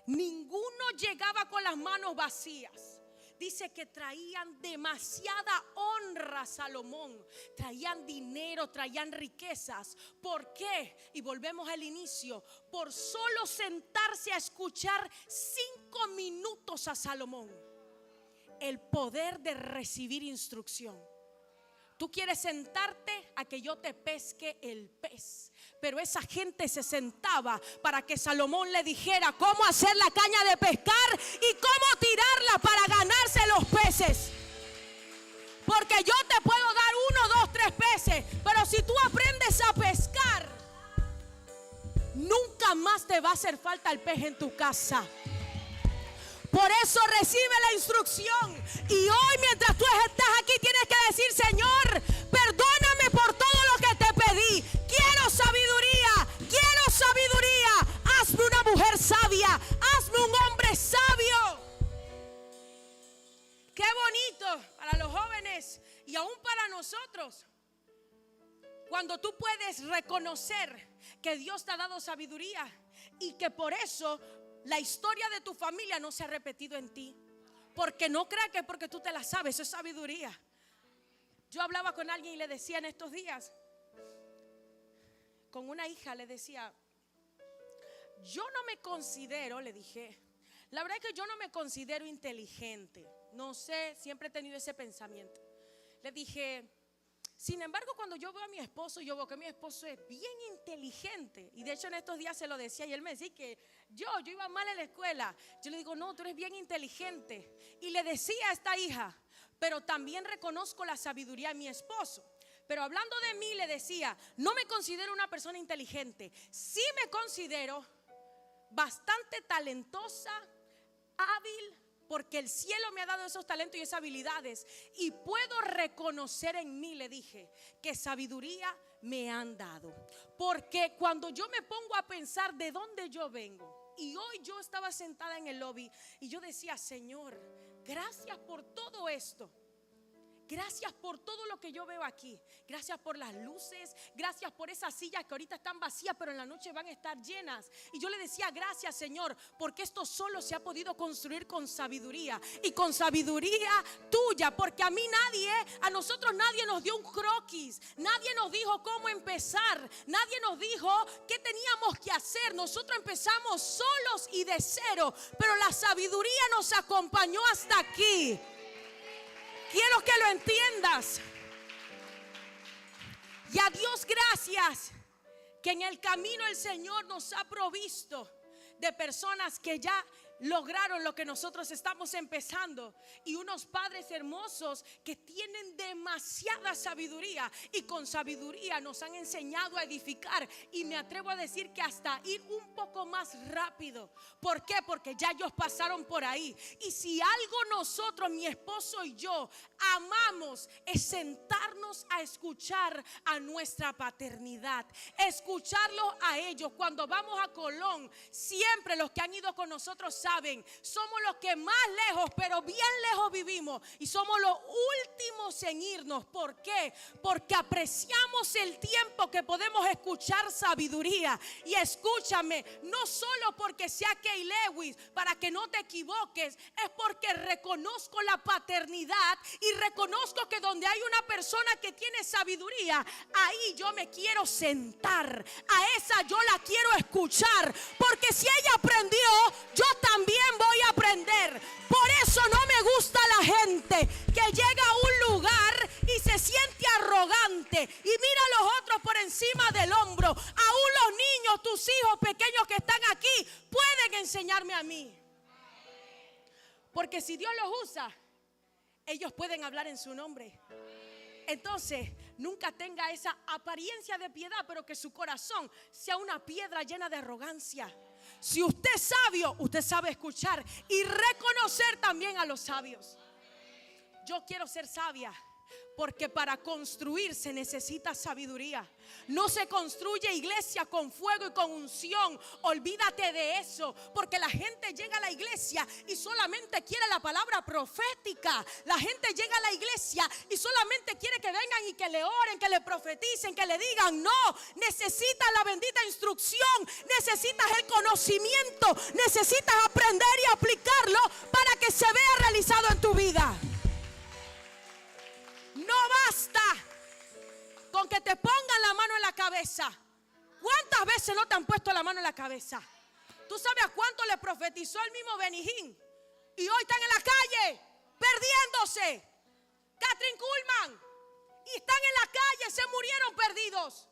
Ninguno llegaba con las manos vacías. Dice que traían demasiada honra a Salomón. Traían dinero, traían riquezas. ¿Por qué? Y volvemos al inicio. Por solo sentarse a escuchar 5 minutos a Salomón. El poder de recibir instrucción. Tú quieres sentarte a que yo te pesque el pez. Pero esa gente se sentaba para que Salomón le dijera cómo hacer la caña de pescar y cómo tirarla para ganarse los peces. Porque yo te puedo dar 1, 2, 3 peces, pero si tú aprendes a pescar, nunca más te va a hacer falta el pez en tu casa. Por eso recibe la instrucción. Y hoy, mientras tú estás aquí, tienes que decir: Señor, perdóname por todo lo que te pedí. Quiero sabiduría, quiero sabiduría. Hazme una mujer sabia, hazme un hombre sabio. Qué bonito para los jóvenes y aún para nosotros, cuando tú puedes reconocer que Dios te ha dado sabiduría y que por eso la historia de tu familia no se ha repetido en ti. Porque no creas que porque tú te la sabes, eso es sabiduría. Yo hablaba con alguien y le decía en estos días, con una hija, le decía: yo no me considero, le dije, la verdad es que yo no me considero inteligente. No sé, siempre he tenido ese pensamiento. Le dije, sin embargo, cuando yo veo a mi esposo, yo veo que mi esposo es bien inteligente. Y de hecho en estos días se lo decía y él me decía que yo iba mal en la escuela. Yo le digo, no, tú eres bien inteligente. Y le decía a esta hija, pero también reconozco la sabiduría de mi esposo. Pero hablando de mí, le decía, no me considero una persona inteligente. Sí me considero bastante talentosa, hábil, porque el cielo me ha dado esos talentos y esas habilidades. Y puedo reconocer en mí, le dije, que sabiduría me han dado. Porque cuando yo me pongo a pensar de dónde yo vengo, y hoy yo estaba sentada en el lobby y yo decía: Señor, gracias por todo esto. Gracias por todo lo que yo veo aquí. Gracias por las luces. Gracias por esas sillas que ahorita están vacías, pero en la noche van a estar llenas. Y yo le decía: gracias, Señor, porque esto solo se ha podido construir con sabiduría. Y con sabiduría tuya. Porque a nosotros nadie nos dio un croquis. Nadie nos dijo cómo empezar. Nadie nos dijo qué teníamos que hacer. Nosotros empezamos solos y de cero. Pero la sabiduría nos acompañó hasta aquí. Quiero que lo entiendas. Y a Dios gracias que en el camino el Señor nos ha provisto de personas que ya lograron lo que nosotros estamos empezando, y unos padres hermosos que tienen demasiada sabiduría y con sabiduría nos han enseñado a edificar, y me atrevo a decir que hasta ir un poco más rápido. ¿Por qué? Porque ya ellos pasaron por ahí. Y si algo nosotros, mi esposo y yo, amamos, es sentarnos a escuchar a nuestra paternidad, escucharlos a ellos. Cuando vamos a Colón, siempre los que han ido con nosotros saben, somos los que más lejos, pero bien lejos vivimos, y somos los últimos en irnos. ¿Por qué? Porque apreciamos el tiempo que podemos escuchar sabiduría. Y escúchame, no solo porque sea Kay Lewis, para que no te equivoques, es porque reconozco la paternidad y reconozco que donde hay una persona que tiene sabiduría, ahí yo me quiero sentar, a esa yo la quiero escuchar, porque si ella aprendió, yo también voy a aprender. Por eso no me gusta la gente que llega a un lugar y se siente arrogante y mira a los otros por encima del hombro. Aún los niños, tus hijos pequeños que están aquí, pueden enseñarme a mí. Porque si Dios los usa, ellos pueden hablar en su nombre. Entonces, nunca tenga esa apariencia de piedad, pero que su corazón sea una piedra llena de arrogancia. Si usted es sabio, usted sabe escuchar y reconocer también a los sabios. Yo quiero ser sabia, porque para construir se necesita sabiduría. No se construye iglesia con fuego y con unción. Olvídate de eso, porque la gente llega a la iglesia y solamente quiere la palabra profética. La gente llega a la iglesia y solamente quiere que vengan y que le oren, que le profeticen, que le digan. No, necesitas la bendita instrucción, necesitas el conocimiento, necesitas aprender y aplicarlo para que se vea realizado en tu vida. No basta con que te pongan la mano en la cabeza. ¿Cuántas veces no te han puesto la mano en la cabeza? ¿Tú sabes a cuánto le profetizó el mismo Benijín? Y hoy están en la calle perdiéndose. Catherine Kuhlman. Y están en la calle, se murieron perdidos.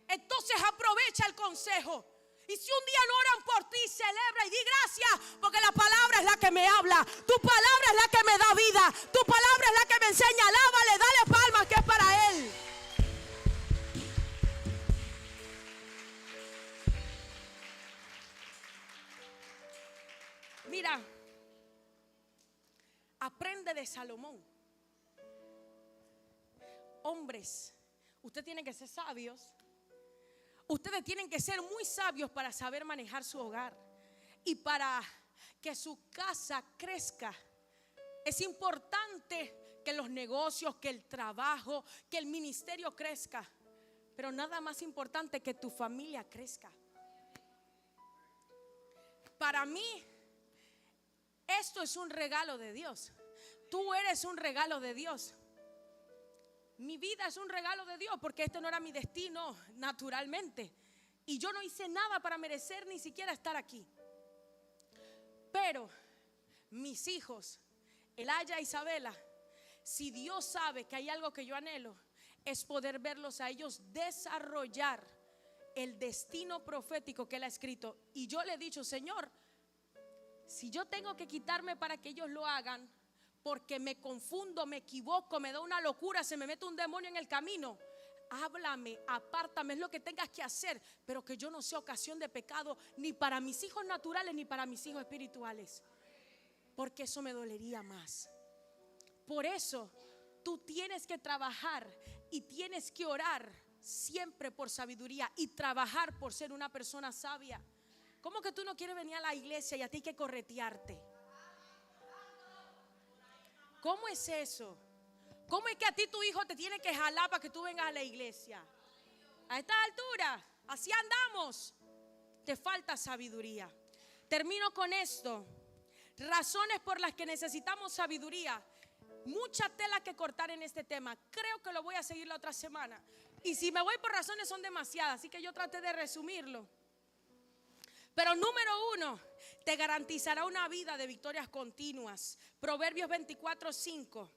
Entonces aprovecha el consejo. Y si un día no oran por ti, celebra y di gracias, porque la palabra es la que me habla. Tu palabra es la que me da vida. Tu palabra es la que me enseña. Alábale, dale palmas, que es para Él. Mira, aprende de Salomón. Hombres, ustedes tienen que ser sabios. Ustedes tienen que ser muy sabios para saber manejar su hogar y para que su casa crezca. Es importante que los negocios, que el trabajo, que el ministerio crezca, pero nada más importante que tu familia crezca. Para mí, esto es un regalo de Dios. Tú eres un regalo de Dios. Mi vida es un regalo de Dios, porque este no era mi destino naturalmente. Y yo no hice nada para merecer ni siquiera estar aquí. Pero mis hijos, Elaya e Isabela, si Dios sabe que hay algo que yo anhelo, es poder verlos a ellos desarrollar el destino profético que Él ha escrito. Y yo le he dicho, Señor, si yo tengo que quitarme para que ellos lo hagan, porque me confundo, me equivoco, me da una locura, se me mete un demonio en el camino, háblame, apártame, es lo que tengas que hacer, pero que yo no sea ocasión de pecado ni para mis hijos naturales ni para mis hijos espirituales, porque eso me dolería más. Por eso tú tienes que trabajar y tienes que orar siempre por sabiduría y trabajar por ser una persona sabia. ¿Cómo que tú no quieres venir a la iglesia y a ti hay que corretearte? ¿Cómo es eso? ¿Cómo es que a ti tu hijo te tiene que jalar para que tú vengas a la iglesia? A esta altura, así andamos. Te falta sabiduría. Termino con esto. Razones por las que necesitamos sabiduría. Mucha tela que cortar en este tema. Creo que lo voy a seguir la otra semana. Y si me voy por razones son demasiadas, así que yo traté de resumirlo. Pero número 1, te garantizará una vida de victorias continuas. Proverbios 24:5.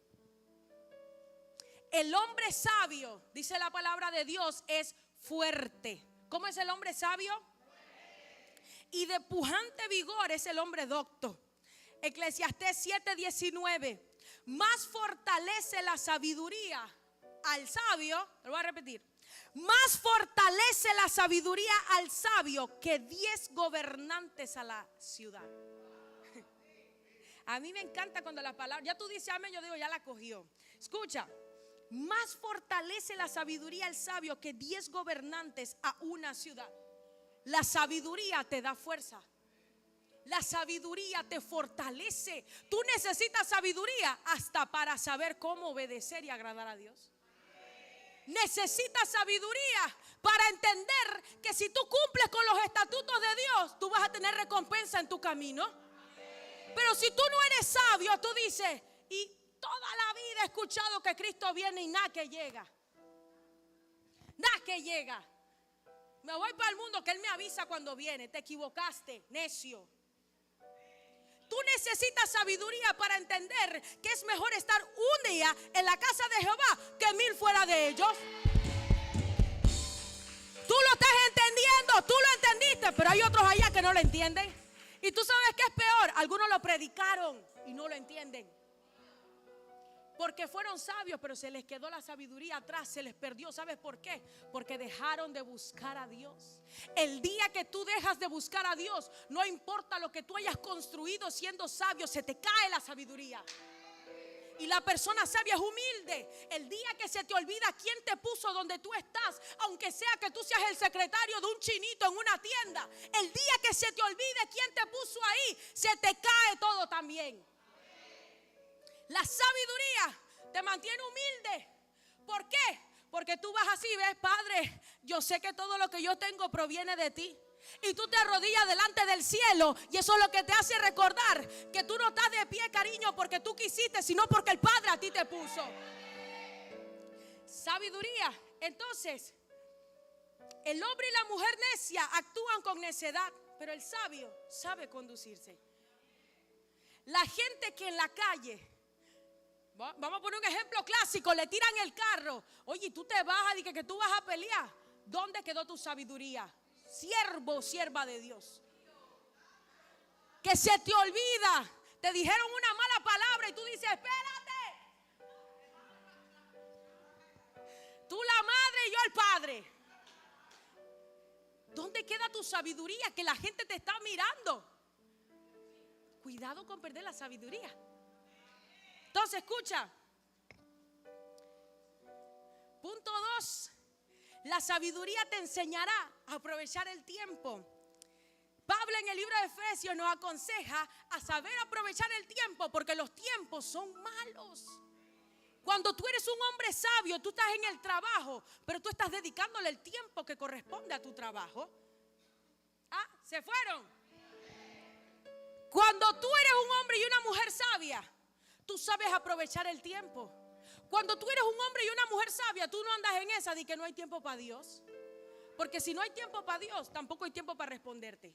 El hombre sabio, dice la palabra de Dios, es fuerte. ¿Cómo es el hombre sabio? Y de pujante vigor es el hombre docto. Eclesiastés 7:19. Más fortalece la sabiduría al sabio, lo voy a repetir. Más fortalece la sabiduría al sabio que 10 gobernantes a la ciudad. A mí me encanta cuando la palabra, ya tú dices amén, yo digo ya la cogió. Escucha, más fortalece la sabiduría al sabio que 10 gobernantes a una ciudad. La sabiduría te da fuerza. La sabiduría te fortalece. Tú necesitas sabiduría hasta para saber cómo obedecer y agradar a Dios. Necesitas sabiduría para entender que si tú cumples con los estatutos de Dios, tú vas a tener recompensa en tu camino. Pero si tú no eres sabio, tú dices, y toda la vida he escuchado que Cristo viene y nada que llega. Nada que llega. Me voy para el mundo que Él me avisa cuando viene. Te equivocaste, necio. Tú necesitas sabiduría para entender que es mejor estar un día en la casa de Jehová que 1000 fuera de ellos. Tú lo estás entendiendo, tú lo entendiste, pero hay otros allá que no lo entienden. Y tú sabes qué es peor, algunos lo predicaron y no lo entienden. Porque fueron sabios, pero se les quedó la sabiduría atrás, se les perdió. ¿Sabes por qué? Porque dejaron de buscar a Dios. El día que tú dejas de buscar a Dios, no importa lo que tú hayas construido siendo sabio, se te cae la sabiduría. Y la persona sabia es humilde. El día que se te olvida quién te puso donde tú estás, aunque sea que tú seas el secretario de un chinito en una tienda, el día que se te olvide quién te puso ahí, se te cae todo también. La sabiduría te mantiene humilde. ¿Por qué? Porque tú vas así, ves, Padre, yo sé que todo lo que yo tengo proviene de ti. Y tú te arrodillas delante del cielo, y eso es lo que te hace recordar que tú no estás de pie, cariño, porque tú quisiste, sino porque el Padre a ti te puso. Sabiduría. Entonces, el hombre y la mujer necia actúan con necedad, pero el sabio sabe conducirse. La gente que en la calle, vamos a poner un ejemplo clásico, le tiran el carro. Oye, tú te vas y que tú vas a pelear. ¿Dónde quedó tu sabiduría? Siervo, sierva de Dios. Que se te olvida, te dijeron una mala palabra y tú dices, espérate. Tú la madre y yo el padre. ¿Dónde queda tu sabiduría? Que la gente te está mirando. Cuidado con perder la sabiduría. Entonces, escucha. Punto 2. La sabiduría te enseñará a aprovechar el tiempo. Pablo en el libro de Efesios nos aconseja a saber aprovechar el tiempo, porque los tiempos son malos. Cuando tú eres un hombre sabio, tú estás en el trabajo, pero tú estás dedicándole el tiempo que corresponde a tu trabajo. Ah, ¿se fueron? Cuando tú eres un hombre y una mujer sabia, tú sabes aprovechar el tiempo. Cuando tú eres un hombre y una mujer sabia, tú no andas en esa de que no hay tiempo para Dios. Porque si no hay tiempo para Dios, tampoco hay tiempo para responderte.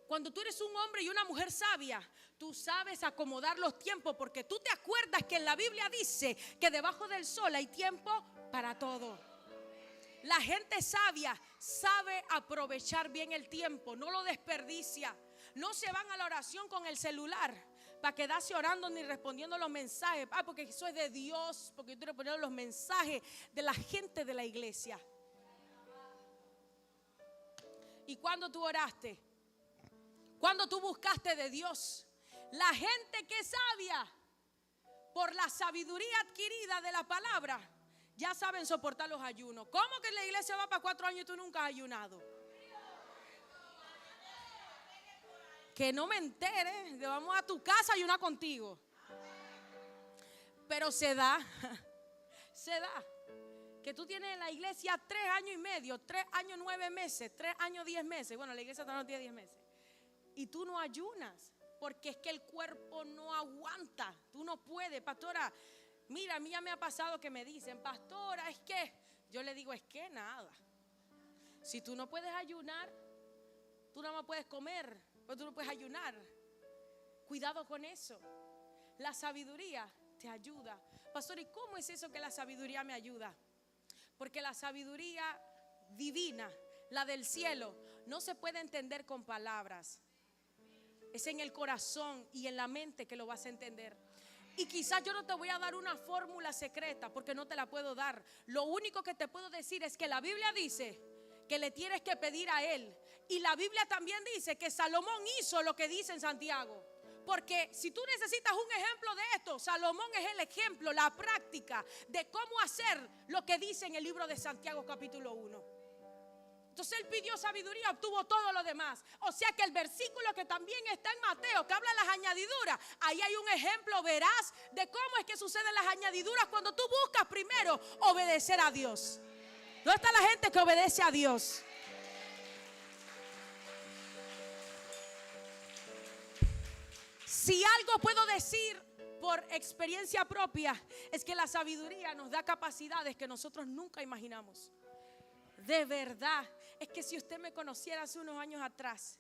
Cuando tú eres un hombre y una mujer sabia, tú sabes acomodar los tiempos, porque tú te acuerdas que en la Biblia dice que debajo del sol hay tiempo para todo. La gente sabia sabe aprovechar bien el tiempo, no lo desperdicia. No se van a la oración con el celular para quedarse orando ni respondiendo los mensajes. Porque eso es de Dios, porque yo estoy respondiendo los mensajes de la gente de la iglesia. ¿Y cuando tú oraste? Cuando tú buscaste de Dios. La gente que es sabia, por la sabiduría adquirida de la palabra, ya saben soportar los ayunos. ¿Cómo que la iglesia va para 4 años y tú nunca has ayunado? Que no me entere, vamos a tu casa a ayunar contigo. Pero se da. Que tú tienes en la iglesia 3 años y medio, 3 años 9 meses, 3 años 10 meses. Bueno, la iglesia no tiene 10 meses. Y tú no ayunas, porque es que el cuerpo no aguanta. Tú no puedes, pastora. Mira, a mí ya me ha pasado que me dicen, pastora, es que, yo le digo, es que nada. Si tú no puedes ayunar, tú nada más puedes comer, pero tú no puedes ayunar. Cuidado con eso. La sabiduría te ayuda. Pastor, ¿y cómo es eso que la sabiduría me ayuda? Porque la sabiduría divina, la del cielo, no se puede entender con palabras. Es en el corazón y en la mente que lo vas a entender. Y quizás yo no te voy a dar una fórmula secreta, porque no te la puedo dar. Lo único que te puedo decir es que la Biblia dice que le tienes que pedir a Él. Y la Biblia también dice que Salomón hizo lo que dice en Santiago. Porque si tú necesitas un ejemplo de esto, Salomón es el ejemplo, la práctica de cómo hacer lo que dice en el libro de Santiago capítulo 1. Entonces él pidió sabiduría, obtuvo todo lo demás. O sea que el versículo que también está en Mateo, que habla de las añadiduras, ahí hay un ejemplo veraz de cómo es que suceden las añadiduras cuando tú buscas primero obedecer a Dios. ¿Dónde está la gente que obedece a Dios? Si algo puedo decir por experiencia propia, es que la sabiduría nos da capacidades que nosotros nunca imaginamos. De verdad, es que si usted me conociera hace unos años atrás,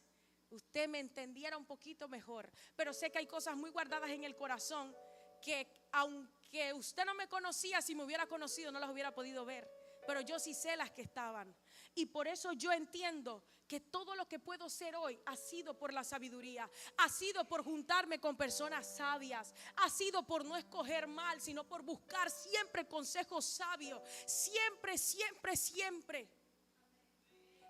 usted me entendiera un poquito mejor. Pero sé que hay cosas muy guardadas en el corazón que aunque usted no me conocía, si me hubiera conocido no las hubiera podido ver. Pero yo sí sé las que estaban. Y por eso yo entiendo que todo lo que puedo ser hoy ha sido por la sabiduría, ha sido por juntarme con personas sabias, ha sido por no escoger mal, sino por buscar siempre consejos sabios, siempre, siempre, siempre.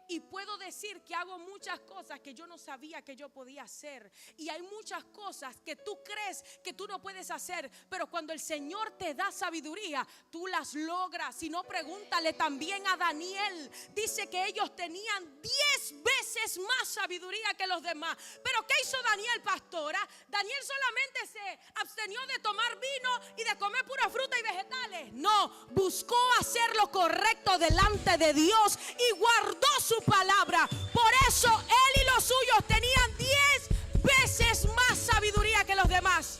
Y puedo decir que hago muchas cosas que yo no sabía que yo podía hacer. Y hay muchas cosas que tú crees que tú no puedes hacer, pero cuando el Señor te da sabiduría, tú las logras. Si no, pregúntale también a Daniel. Dice que ellos tenían 10 veces más sabiduría que los demás. Pero ¿qué hizo Daniel, pastora? Daniel solamente se abstenió de tomar vino y de comer pura fruta y vegetales. No, buscó hacer lo correcto delante de Dios y guardó su palabra. Por eso él y los suyos tenían 10 veces más sabiduría que los demás.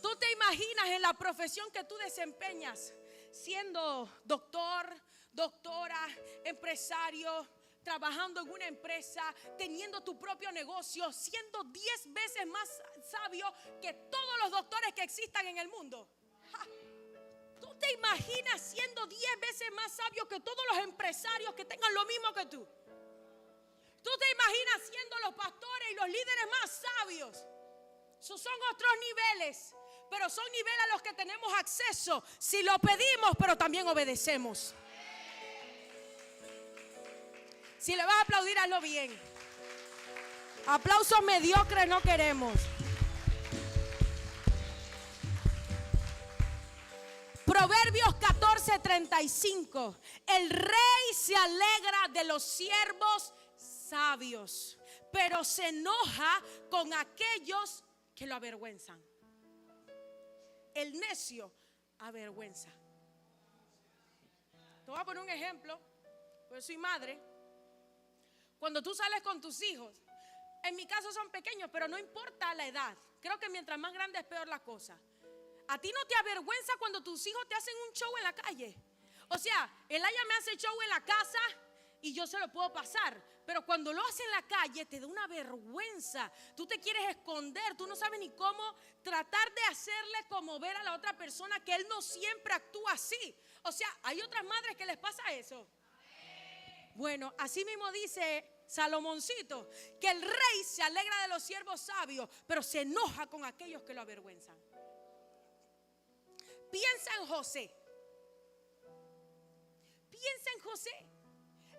¿Tú te imaginas en la profesión que tú desempeñas, siendo doctor, doctora, empresario, trabajando en una empresa, teniendo tu propio negocio, siendo 10 veces más sabio que todos los doctores que existan en el mundo? ¡Ja! ¿Tú te imaginas siendo 10 veces más sabio que todos los empresarios que tengan lo mismo que tú? ¿Tú te imaginas siendo los pastores y los líderes más sabios? Esos son otros niveles, pero son niveles a los que tenemos acceso si lo pedimos, pero también obedecemos. Si le vas a aplaudir, hazlo bien. Aplausos mediocres no queremos. Proverbios 14:35. El rey se alegra de los siervos sabios, pero se enoja con aquellos que lo avergüenzan. El necio avergüenza. Te voy a poner un ejemplo, porque soy madre. Cuando tú sales con tus hijos, en mi caso son pequeños, pero no importa la edad. Creo que mientras más grande es peor la cosa. ¿A ti no te avergüenza cuando tus hijos te hacen un show en la calle? O sea, Elaya me hace show en la casa y yo se lo puedo pasar, pero cuando lo hace en la calle te da una vergüenza. Tú te quieres esconder, tú no sabes ni cómo tratar de hacerle como ver a la otra persona que él no siempre actúa así. O sea, hay otras madres que les pasa eso. Bueno, así mismo dice Salomoncito, que el rey se alegra de los siervos sabios, pero se enoja con aquellos que lo avergüenzan. Piensa en José. Piensa en José.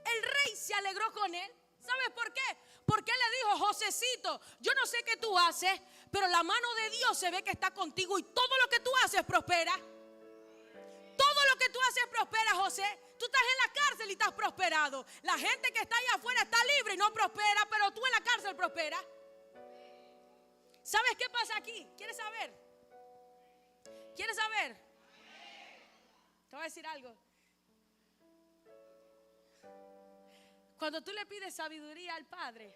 El rey se alegró con él. ¿Sabes por qué? Porque él le dijo: Josecito, yo no sé qué tú haces, pero la mano de Dios se ve que está contigo y todo lo que tú haces prospera. Todo lo que tú haces prospera, José. Tú estás en la cárcel y estás prosperado. La gente que está allá afuera está libre y no prospera, pero tú en la cárcel prosperas. ¿Sabes qué pasa aquí? ¿Quieres saber? ¿Quieres saber? Te voy a decir algo. Cuando tú le pides sabiduría al Padre,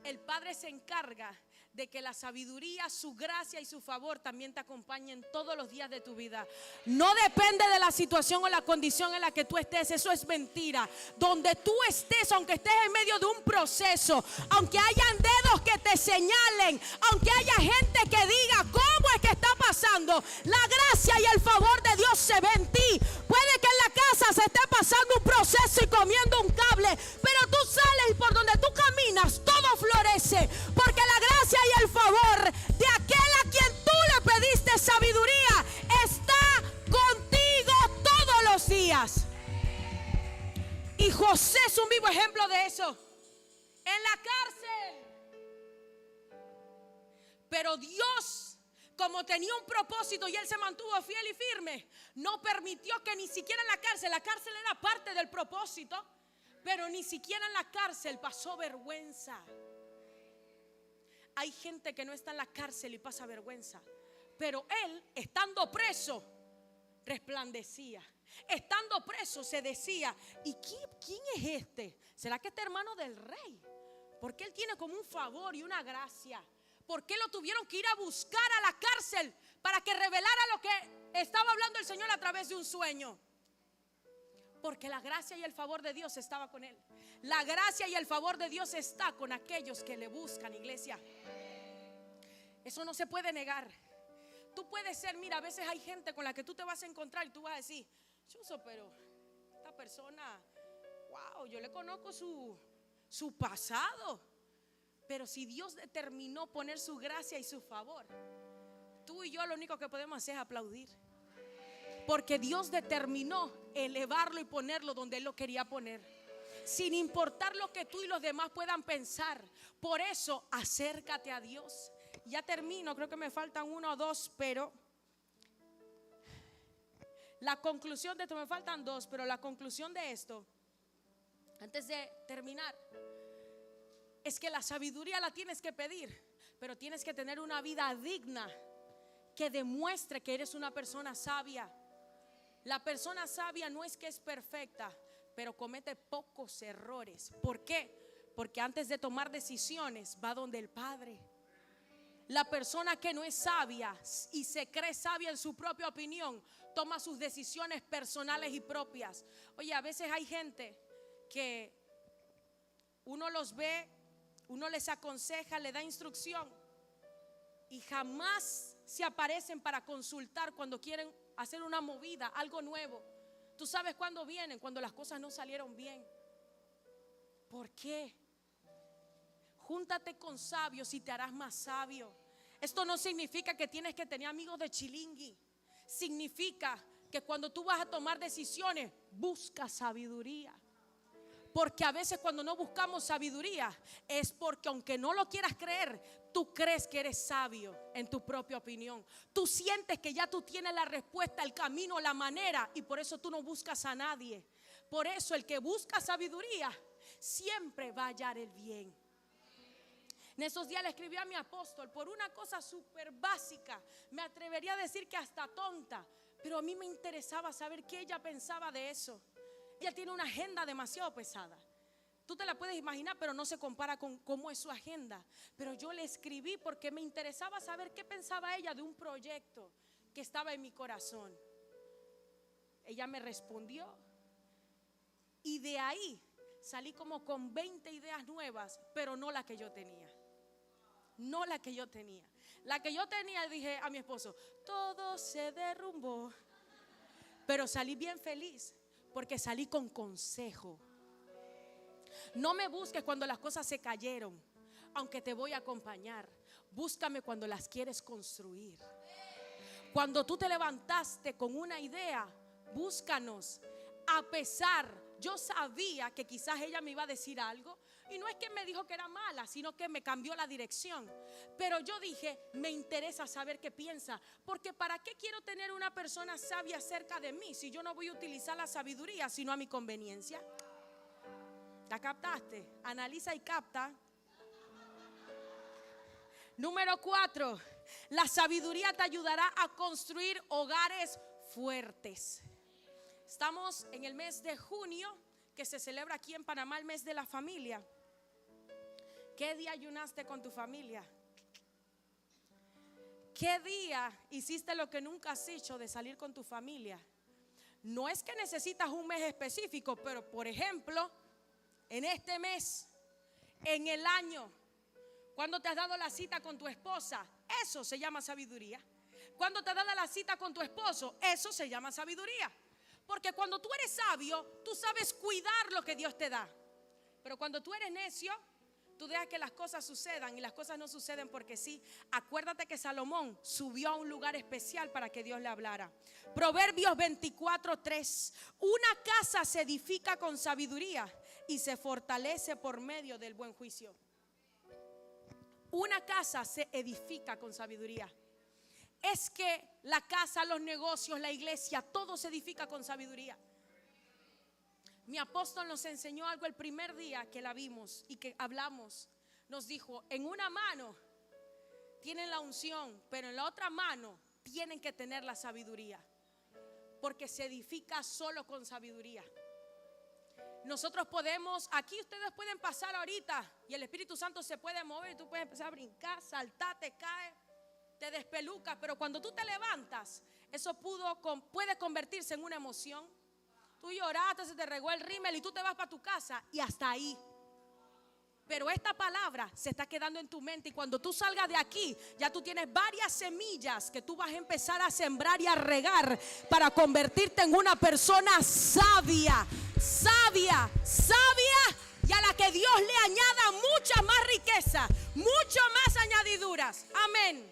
el Padre se encarga de que la sabiduría, su gracia y su favor también te acompañen todos los días de tu vida. No depende de la situación o la condición en la que tú estés. Eso es mentira. Donde tú estés, aunque estés en medio de un proceso, aunque hayan dedos que te señalen, aunque haya gente que diga cómo es que está pasando, la gracia y el favor de Dios se ve en ti. Puede que en la casa se esté pasando un proceso y comiendo un cable, pero tú sales y por donde tú caminas todo florece, porque la gracia y el favor de aquel a quien tú le pediste sabiduría está contigo todos los días. Y José es un vivo ejemplo de eso. En la cárcel. Pero Dios, como tenía un propósito y él se mantuvo fiel y firme, no permitió que ni siquiera en la cárcel era parte del propósito, pero ni siquiera en la cárcel pasó vergüenza. Hay gente que no está en la cárcel y pasa vergüenza, pero él, estando preso, resplandecía. Estando preso se decía: ¿y quién es este? ¿Será que este hermano del rey? Porque él tiene como un favor y una gracia. ¿Por qué lo tuvieron que ir a buscar a la cárcel para que revelara lo que estaba hablando el Señor a través de un sueño? Porque la gracia y el favor de Dios estaba con él. La gracia y el favor de Dios está con aquellos que le buscan, iglesia. Eso no se puede negar. Tú puedes ser, mira, a veces hay gente con la que tú te vas a encontrar y tú vas a decir: Chuzo, pero esta una persona, wow, yo le conozco su pasado. Pero si Dios determinó poner su gracia y su favor, tú y yo lo único que podemos hacer es aplaudir. Porque Dios determinó elevarlo y ponerlo donde Él lo quería poner, sin importar lo que tú y los demás puedan pensar. Por eso, acércate a Dios. Ya termino, creo que me faltan 1 o 2, pero la conclusión de esto, me faltan 2, pero la conclusión de esto, antes de terminar, es que la sabiduría la tienes que pedir, pero tienes que tener una vida digna que demuestre que eres una persona sabia. La persona sabia no es que es perfecta, pero comete pocos errores. ¿Por qué? Porque antes de tomar decisiones va donde el Padre. La persona que no es sabia y se cree sabia en su propia opinión, toma sus decisiones personales y propias. Oye, a veces hay gente que uno los ve, uno les aconseja, le da instrucción y jamás se aparecen para consultar cuando quieren hacer una movida, algo nuevo. Tú sabes cuándo vienen, cuando las cosas no salieron bien. ¿Por qué? Júntate con sabios y te harás más sabio. Esto no significa que tienes que tener amigos de chilingui. Significa que cuando tú vas a tomar decisiones, busca sabiduría. Porque a veces cuando no buscamos sabiduría es porque, aunque no lo quieras creer, tú crees que eres sabio en tu propia opinión. Tú sientes que ya tú tienes la respuesta, el camino, la manera, y por eso tú no buscas a nadie. Por eso el que busca sabiduría siempre va a hallar el bien. En esos días le escribí a mi apóstol por una cosa súper básica, me atrevería a decir que hasta tonta, pero a mí me interesaba saber qué ella pensaba de eso. Ella tiene una agenda demasiado pesada. Tú te la puedes imaginar, pero no se compara con cómo es su agenda. Pero yo le escribí porque me interesaba saber qué pensaba ella de un proyecto que estaba en mi corazón. Ella me respondió y de ahí salí como con 20 ideas nuevas, pero no la que yo tenía. No la que yo tenía. La que yo tenía, dije a mi esposo, todo se derrumbó. Pero salí bien feliz porque salí con consejo. No me busques cuando las cosas se cayeron, aunque te voy a acompañar. Búscame cuando las quieres construir. Cuando tú te levantaste con una idea, búscanos. A pesar, yo sabía que quizás ella me iba a decir algo, y no es que me dijo que era mala, sino que me cambió la dirección. Pero yo dije, me interesa saber qué piensa, porque ¿para qué quiero tener una persona sabia cerca de mí si yo no voy a utilizar la sabiduría sino a mi conveniencia? ¿La captaste? Analiza y capta. Número 4, la sabiduría te ayudará a construir hogares fuertes. Estamos en el mes de junio, que se celebra aquí en Panamá el mes de la familia. ¿Qué día ayunaste con tu familia? ¿Qué día hiciste lo que nunca has hecho de salir con tu familia? No es que necesitas un mes específico, pero por ejemplo, en este mes, en el año, cuando te has dado la cita con tu esposa, eso se llama sabiduría. Cuando te has dado la cita con tu esposo, eso se llama sabiduría. Porque cuando tú eres sabio, tú sabes cuidar lo que Dios te da. Pero cuando tú eres necio, tú dejas que las cosas sucedan, y las cosas no suceden porque sí. Acuérdate que Salomón subió a un lugar especial para que Dios le hablara. Proverbios 24:3. Una casa se edifica con sabiduría y se fortalece por medio del buen juicio. Una casa se edifica con sabiduría. Es que la casa, los negocios, la iglesia, todo se edifica con sabiduría. Mi apóstol nos enseñó algo el primer día que la vimos y que hablamos. Nos dijo, en una mano tienen la unción, pero en la otra mano tienen que tener la sabiduría. Porque se edifica solo con sabiduría. Nosotros podemos, aquí ustedes pueden pasar ahorita y el Espíritu Santo se puede mover y tú puedes empezar a brincar, saltar, te caes, te despelucas, pero cuando tú te levantas, eso puede convertirse en una emoción. Tú lloraste, se te regó el rímel y tú te vas para tu casa y hasta ahí. Pero esta palabra se está quedando en tu mente, y cuando tú salgas de aquí, ya tú tienes varias semillas que tú vas a empezar a sembrar y a regar para convertirte en una persona sabia, sabia, sabia, y a la que Dios le añada mucha más riqueza, mucho más añadiduras. Amén.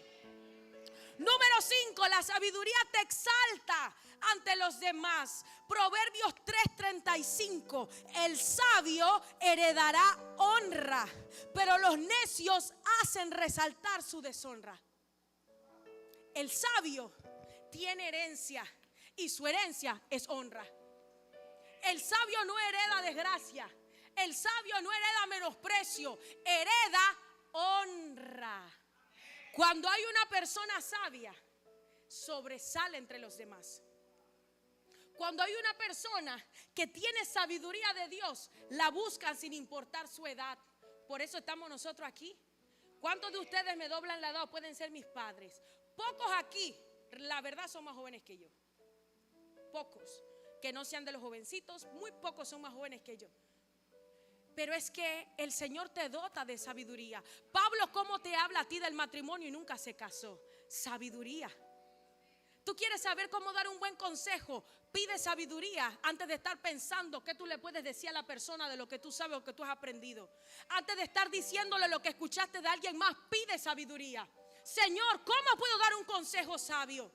Número 5, la sabiduría te exalta ante los demás. Proverbios 3:35, el sabio heredará honra, pero los necios hacen resaltar su deshonra. El sabio tiene herencia, y su herencia es honra. El sabio no hereda desgracia, el sabio no hereda menosprecio, hereda honra. Cuando hay una persona sabia, sobresale entre los demás. Cuando hay una persona que tiene sabiduría de Dios, la buscan sin importar su edad. Por eso estamos nosotros aquí. ¿Cuántos de ustedes me doblan la edad? Pueden ser mis padres. Pocos aquí, la verdad, son más jóvenes que yo. Pocos, que no sean de los jovencitos, muy pocos son más jóvenes que yo. Pero es que el Señor te dota de sabiduría. Pablo, ¿cómo te habla a ti del matrimonio y nunca se casó? Sabiduría. Tú quieres saber cómo dar un buen consejo, pide sabiduría antes de estar pensando qué tú le puedes decir a la persona de lo que tú sabes o que tú has aprendido. Antes de estar diciéndole lo que escuchaste de alguien más, pide sabiduría. Señor, ¿cómo puedo dar un consejo sabio?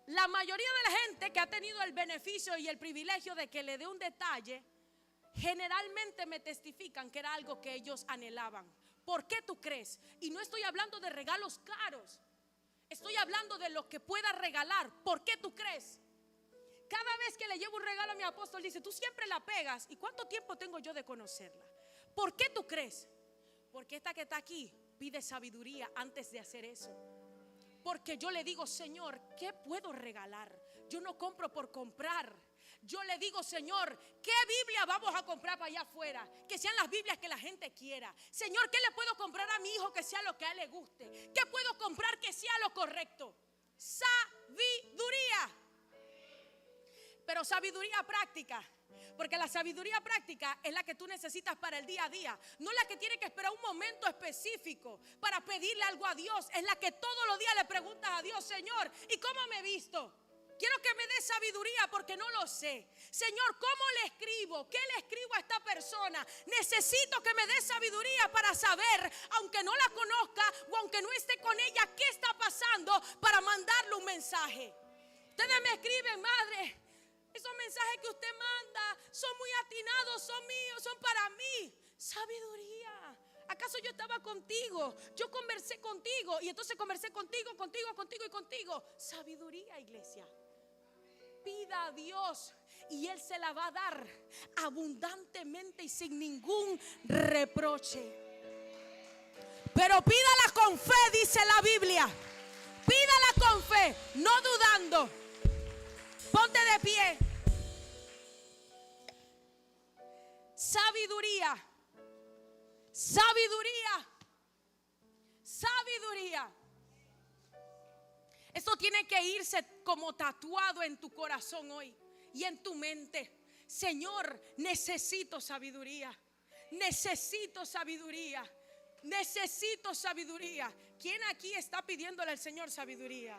La mayoría de la gente que ha tenido el beneficio y el privilegio de que le dé un detalle, generalmente me testifican que era algo que ellos anhelaban. ¿Por qué tú crees? Y no estoy hablando de regalos caros, estoy hablando de lo que pueda regalar. ¿Por qué tú crees? Cada vez que le llevo un regalo a mi apóstol, dice: tú siempre la pegas. ¿Y cuánto tiempo tengo yo de conocerla? ¿Por qué tú crees? Porque esta que está aquí pide sabiduría antes de hacer eso. Porque yo le digo: Señor, ¿qué puedo regalar? Yo no compro por comprar. Yo le digo: Señor, ¿qué Biblia vamos a comprar para allá afuera? Que sean las Biblias que la gente quiera. Señor, ¿qué le puedo comprar a mi hijo que sea lo que a él le guste? ¿Qué puedo comprar que sea lo correcto? Sabiduría. Pero sabiduría práctica. Porque la sabiduría práctica es la que tú necesitas para el día a día. No la que tiene que esperar un momento específico para pedirle algo a Dios. Es la que todos los días le preguntas a Dios: Señor, ¿y cómo me he visto? Quiero que me dé sabiduría porque no lo sé. Señor, ¿cómo le escribo? ¿Qué le escribo a esta persona? Necesito que me dé sabiduría para saber, aunque no la conozca o aunque no esté con ella, qué está pasando para mandarle un mensaje. Ustedes me escriben: madre, esos mensajes que usted manda son muy atinados, son míos, son para mí. Sabiduría. ¿Acaso yo estaba contigo? Yo conversé contigo y entonces conversé contigo y contigo. Sabiduría, iglesia. Pida a Dios y Él se la va a dar abundantemente y sin ningún reproche. Pero pídala con fe, dice la Biblia. Pídala con fe, no dudando. Ponte de pie. Sabiduría. Sabiduría. Sabiduría. Esto tiene que irse como tatuado en tu corazón hoy y en tu mente. Señor, necesito sabiduría. Necesito sabiduría. Necesito sabiduría. ¿Quién aquí está pidiéndole al Señor sabiduría?